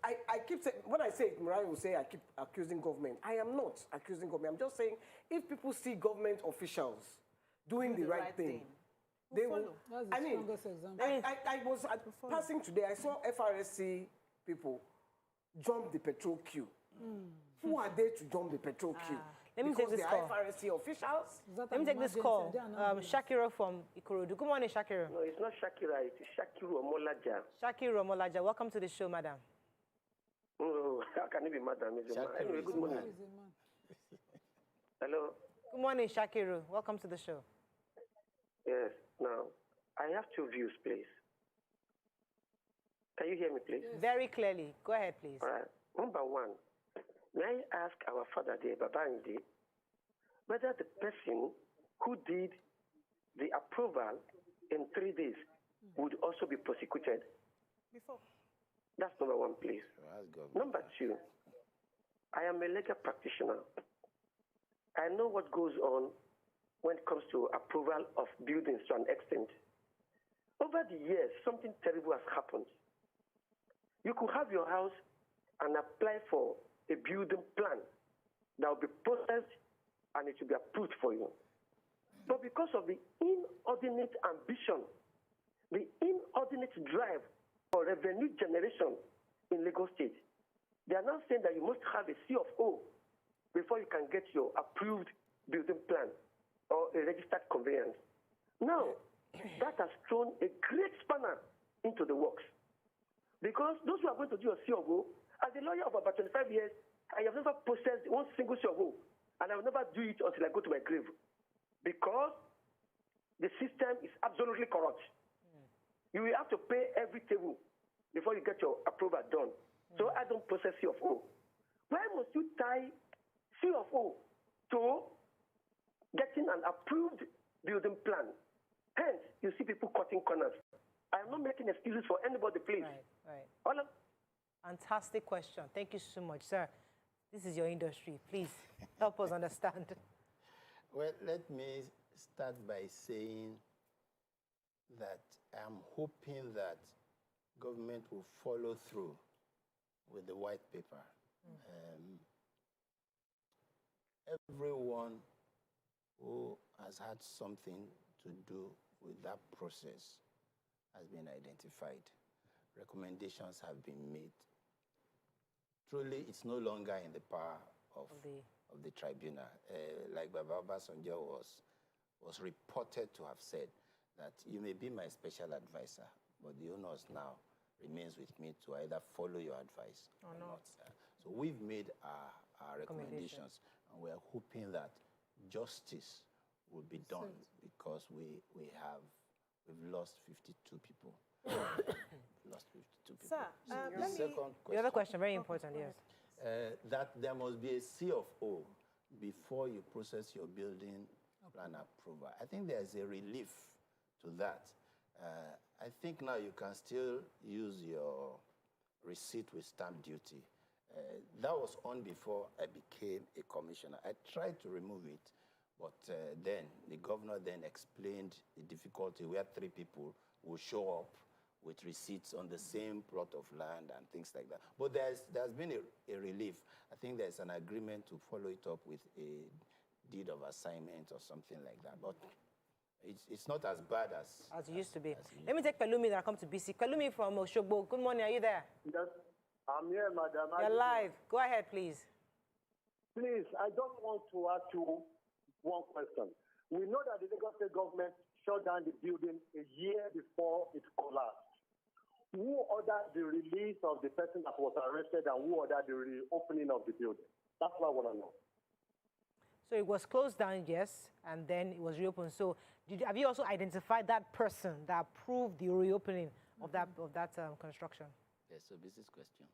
I keep saying, when I say it, Mariah will say I keep accusing government. I am not accusing government. I'm just saying if people see government officials doing the right thing, they will. That's the I mean, strongest example. I was passing today. I saw FRSC people jump the petrol queue. Who are they to jump the petrol queue? Let me take this call. FRSC officials. Let me take this call. Shakira from Ikoyi. Good morning, Shakira. No, it's not Shakira. It's Shakiru Omolaja. Shakiru Omolaja, welcome to the show, madam. Oh, how can it be madam? Anyway, good morning. Hello. Good morning, Shakiru. Welcome to the show. Yes. Now, I have two views, please. Can you hear me, please? Yes. Very clearly. Go ahead, please. All right. Number one, may I ask our father there, Babandi, whether the person who did the approval in 3 days would also be prosecuted? Before. That's number one, please. Number two, I am a legal practitioner. I know what goes on when it comes to approval of buildings to an extent. Over the years, something terrible has happened. You could have your house and apply for a building plan that will be processed and it will be approved for you. But because of the inordinate ambition, the inordinate drive for revenue generation in Lagos State, they are now saying that you must have a C of O before you can get your approved building plan or a registered conveyance. Now, that has thrown a great spanner into the works. Because those who are going to do a C of O, as a lawyer of about 25 years, I have never processed one single C of O, and I will never do it until I go to my grave. Because the system is absolutely corrupt. You will have to pay every table before you get your approval done. So I don't process C of O. Why must you tie C of O to getting an approved building plan? Hence, you see people cutting corners. I am not making excuses for anybody, please. Right. Fantastic question. Thank you so much, sir. This is your industry. Please help us understand. Well, let me start by saying that I'm hoping that government will follow through with the white paper. Everyone who has had something to do with that process has been identified. Recommendations have been made. Truly, it's no longer in the power of the tribunal. Like Baba Obasanjo was reported to have said that you may be my special advisor, but the onus now remains with me to either follow your advice or not. So we've made our recommendations, and we're hoping that justice will be done because we've lost 52 people. Lost 52 people. Sir, the other question, very important, yes. That there must be a C of O before you process your building plan approval. I think there's a relief to that. I think now you can still use your receipt with stamp duty. That was on before I became a commissioner. I tried to remove it, but then the governor then explained the difficulty where 3 people will show up with receipts on the same plot of land and things like that. But there's been a relief. I think there's an agreement to follow it up with a deed of assignment or something like that. But it's not as bad as it used to be. Let me take Pelumi, then I'll come to BC. Pelumi from Oshogbo. Good morning, are you there? Yes, I'm here, madam. You're live. Go ahead, please. Please, I just want to ask you one question. We know that the Lagos State government shut down the building a year before it collapsed. Who ordered the release of the person that was arrested and who ordered the reopening of the building? That's what I want to know. So it was closed down, yes, and then it was reopened. So have you also identified that person that approved the reopening of that construction? Yes, so this is question.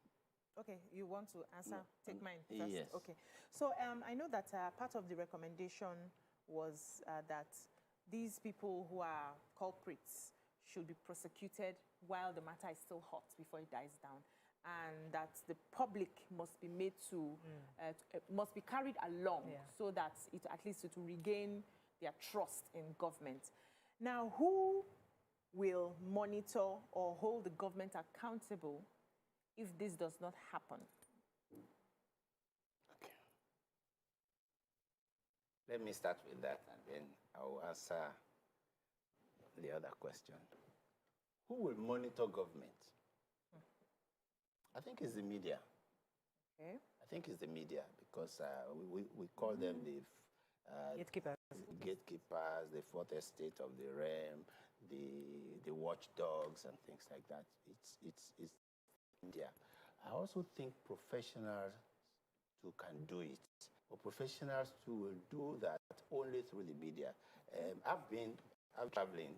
Okay, you want to answer? Take mine first. Yes. Okay. So I know that part of the recommendation was that these people who are culprits should be prosecuted while the matter is still hot before it dies down, and that the public must be made to must be carried along so that it at least to regain their trust in government. Now, who will monitor or hold the government accountable if this does not happen? Okay. Let me start with that, and then I'll answer the other question. Who will monitor government? I think it's the media. Okay. I think it's the media because we call them the gatekeepers, the fourth estate of the realm, the watchdogs and things like that. It's media. I also think professionals too can do it, but professionals too will do that only through the media. I'm traveling.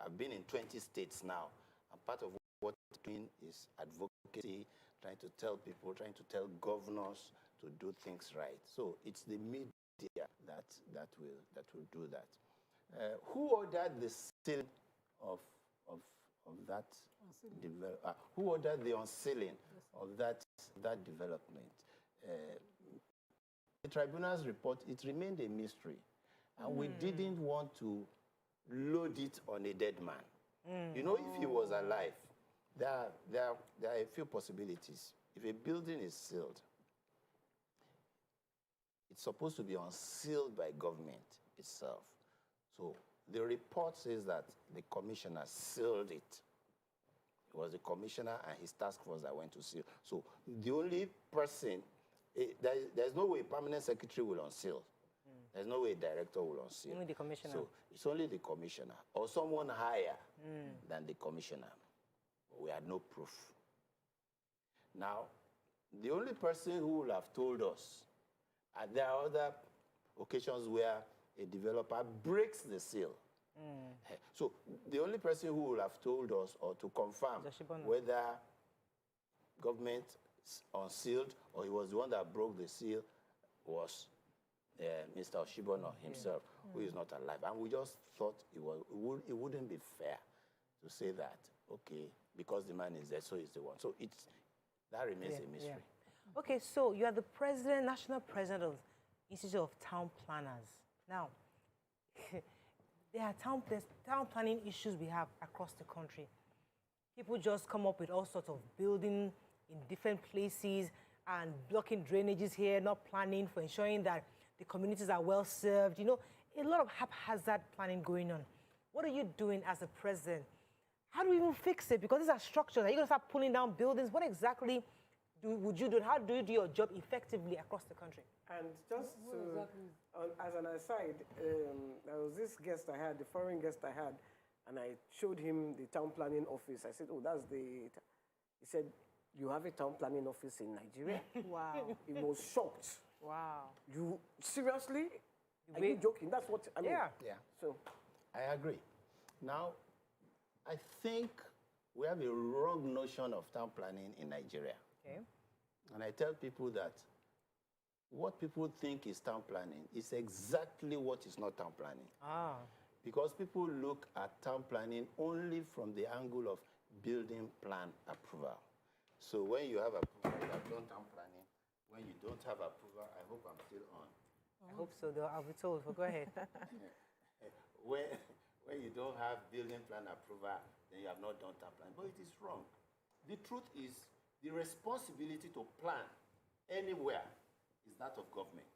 I've been in 20 states now, and part of what I'm doing is advocacy, trying to tell people, trying to tell governors to do things right. So it's the media that will do that. Who ordered the sealing of that who ordered the unsealing of that development? The tribunal's report, it remained a mystery, and we didn't want to load it on a dead man. You know, if he was alive, there are a few possibilities. If a building is sealed, it's supposed to be unsealed by government itself. So the report says that the commissioner sealed it. It was the commissioner and his task force that went to seal. So the only person, there's no way a permanent secretary will unseal. There's no way a director will unseal. Only the commissioner. So it's only the commissioner or someone higher than the commissioner. We had no proof. Now, the only person who will have told us, and there are other occasions where a developer breaks the seal. So the only person who will have told us or to confirm whether government unsealed or he was the one that broke the seal was Mr. Oshibono himself, who is not alive. And we just thought it wouldn't be fair to say that, okay, because the man is there, so he's the one. So that remains a mystery. Yeah. Okay, so you are the president, national president of Institute of Town Planners. Now, there are town planning issues we have across the country. People just come up with all sorts of building in different places and blocking drainages here, not planning for ensuring that the communities are well served. You know, a lot of haphazard planning going on. What are you doing as a president? How do we even fix it? Because these are structures. Are you going to start pulling down buildings? What exactly would you do? How do you do your job effectively across the country? And just as an aside, there was this guest I had, the foreign guest I had, and I showed him the town planning office. I said, oh, that's the... He said, you have a town planning office in Nigeria? Wow. He was shocked. Wow. You, seriously? Are you joking? That's what I mean. Yeah. So, I agree. Now, I think we have a wrong notion of town planning in Nigeria. Okay. And I tell people that what people think is town planning is exactly what is not town planning. Because people look at town planning only from the angle of building plan approval. So when you have approval, you have done town planning. When you don't have approval, I hope I'm still on. I hope so, though. I'll be told. So go ahead. When you don't have building plan approval, then you have not done town planning. But it is wrong. The truth is, the responsibility to plan anywhere is that of government.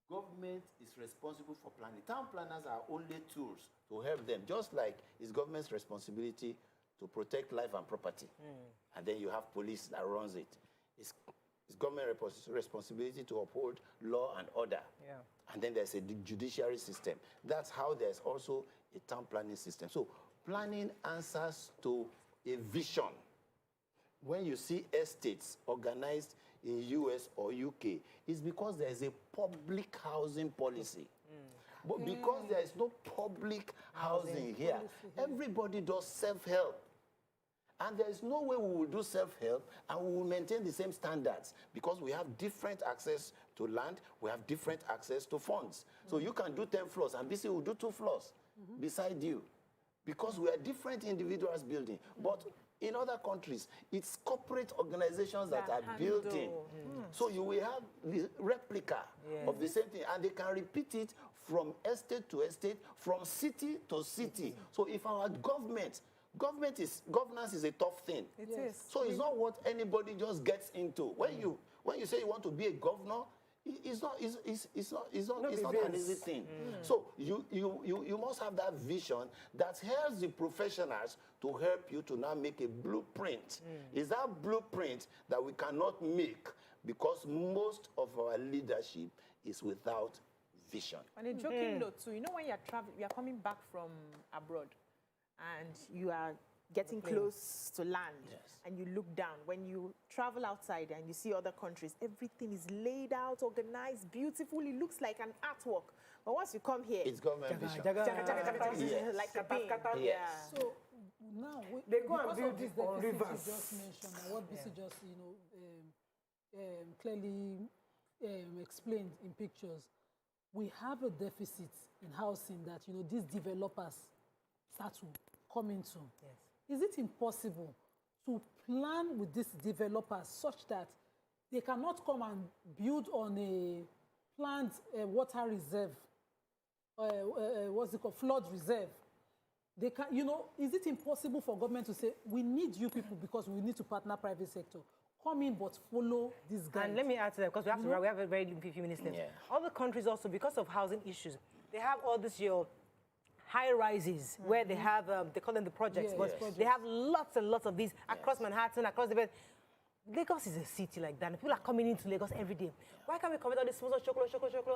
Government is responsible for planning. Town planners are only tools to help them, just like it's government's responsibility to protect life and property. And then you have police that runs it. It's government responsibility to uphold law and order. And then there's a judiciary system. That's how there's also a town planning system. So planning answers to a vision. When you see estates organized in US or UK, it's because there's a public housing policy. But because there is no public housing here, everybody does self-help. And there is no way we will do self-help and we will maintain the same standards because we have different access to land, we have different access to funds. So you can do 10 floors and BC will do 2 floors beside you because we are different individuals building. But in other countries, it's corporate organizations that are building. So you will have the replica of the same thing, and they can repeat it from estate to estate, from city to city. So if our governance is a tough thing. It is. So it's not what anybody just gets into. When you say you want to be a governor, it's not an easy thing. So you must have that vision that helps the professionals to help you to now make a blueprint. It's that blueprint that we cannot make because most of our leadership is without vision. On a joking note too, you know when you're traveling, you're coming back from abroad and you are getting close to land and you look down. When you travel outside and you see other countries, everything is laid out, organized, beautiful. It looks like an artwork. But once you come here, it's government vision. Like a pin. So now they go and build this on deficit rivers. you just mentioned and what BC just clearly explained in pictures, we have a deficit in housing that these developers start to come into. Is it impossible to plan with these developers such that they cannot come and build on a planned water reserve, what's it called, flood reserve? They can, is it impossible for government to say, we need you people because we need to partner private sector? Come in, but follow this guy. And let me add to that, because we have a very few minutes left. Other countries also, because of housing issues, they have all this high rises where they have, they call them the projects, but they have lots and lots of these across Manhattan, across the bed. Lagos is a city like that. And people are coming into Lagos every day. Why can't we commit all these small chocolate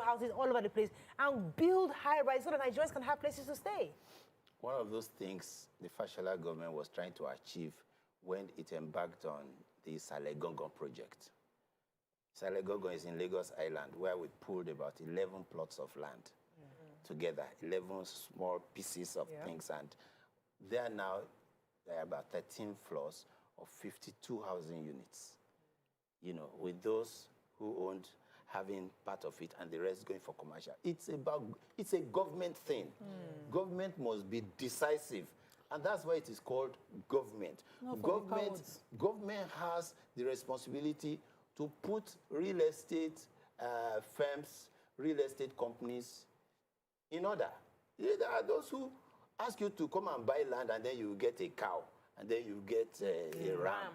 houses all over the place and build high rises so that Nigerians can have places to stay? One of those things the Fashola government was trying to achieve when it embarked on the Salegongon project. Salegongon is in Lagos Island, where we pulled about 11 plots of land together, 11 small pieces of things. And there now, there are about 13 floors of 52 housing units. With those who owned having part of it and the rest going for commercial. It's a government thing. Government must be decisive. And that's why it is called government. Government has the responsibility to put real estate firms, real estate companies in order. There are those who ask you to come and buy land and then you get a cow and then you get a ram.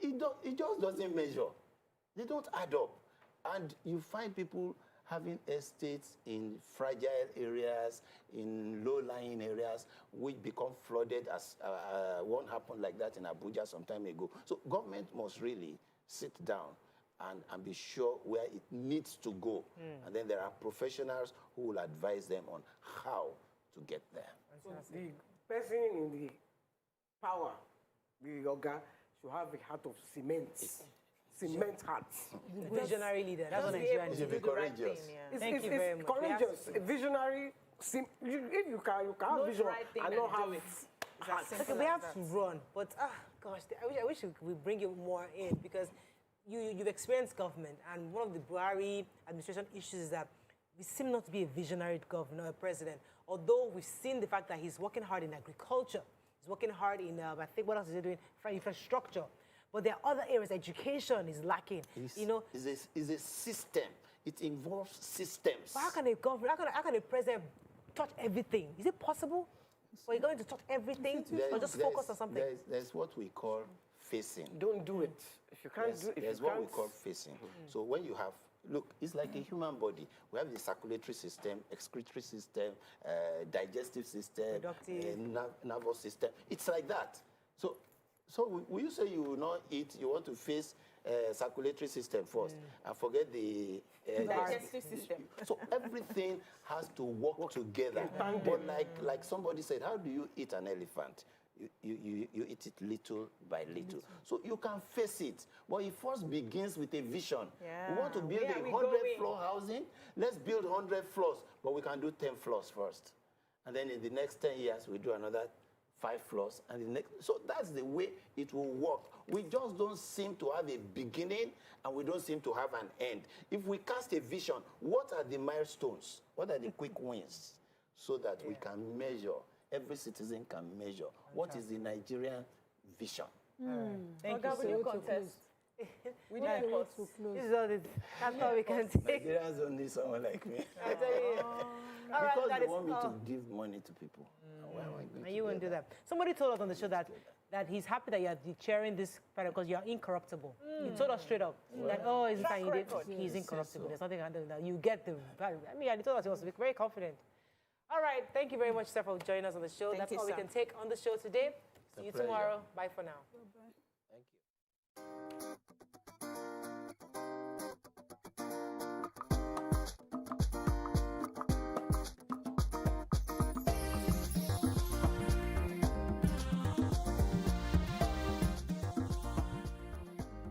It just doesn't measure. They don't add up. And you find people having estates in fragile areas, in low-lying areas, which become flooded, as one happened like that in Abuja some time ago. So government must really sit down and be sure where it needs to go. And then there are professionals who will advise them on how to get there. So the person in the power, the Yoga, should have a heart of cement. Cement heart. The visionary leader. That's what Nigerians do. Be courageous. Thank you very much. Courageous, visionary. If you can have vision and not have heart. Okay, we have to run, but gosh, I wish we bring you more in because you've experienced government, and one of the Buhari administration issues is that we seem not to be a visionary governor or president. Although we've seen the fact that he's working hard in agriculture, he's working hard in I think what else is he doing? Infrastructure. But there are other areas. Education is lacking. It's a system. It involves systems. But how can a government, how can a president touch everything? Is it possible? Or you're going to touch everything or just focus on something? There's what we call facing. Don't do it. If you can't do it, there's what we call facing. So when you have, look, it's like a human body. We have the circulatory system, excretory system, digestive system, nervous system. It's like that. So will you say you will not eat, you want to face circulatory system first and forget the digestive system? So everything has to work together. But like somebody said, how do you eat an elephant? You eat it little by little. So you can face it. But it first begins with a vision. We want to build a 100-floor housing. Let's build 100 floors, but we can do 10 floors first. And then in the next 10 years, we do another 5 floors, and the next. So that's the way it will work. We just don't seem to have a beginning, and we don't seem to have an end. If we cast a vision, what are the milestones? What are the quick wins? So that we can measure, every citizen can measure what is the Nigerian vision. Thank you. Will you contest? We didn't pause. This is all this. That's all we can take. Nigerians don't need someone like me. I tell you. All right, Because that they is want me all. to give money to people. Why am I going And you won't do that. Somebody told us on the show that he's happy that you're chairing this panel because you're incorruptible. He told us straight up that, oh, is that you did? He's incorruptible. There's nothing handling that. You get the value. I mean, he told us he was very confident. All right. Thank you very much, sir, for joining us on the show. That's all we can take on the show today. See you tomorrow. Bye for now. Thank you.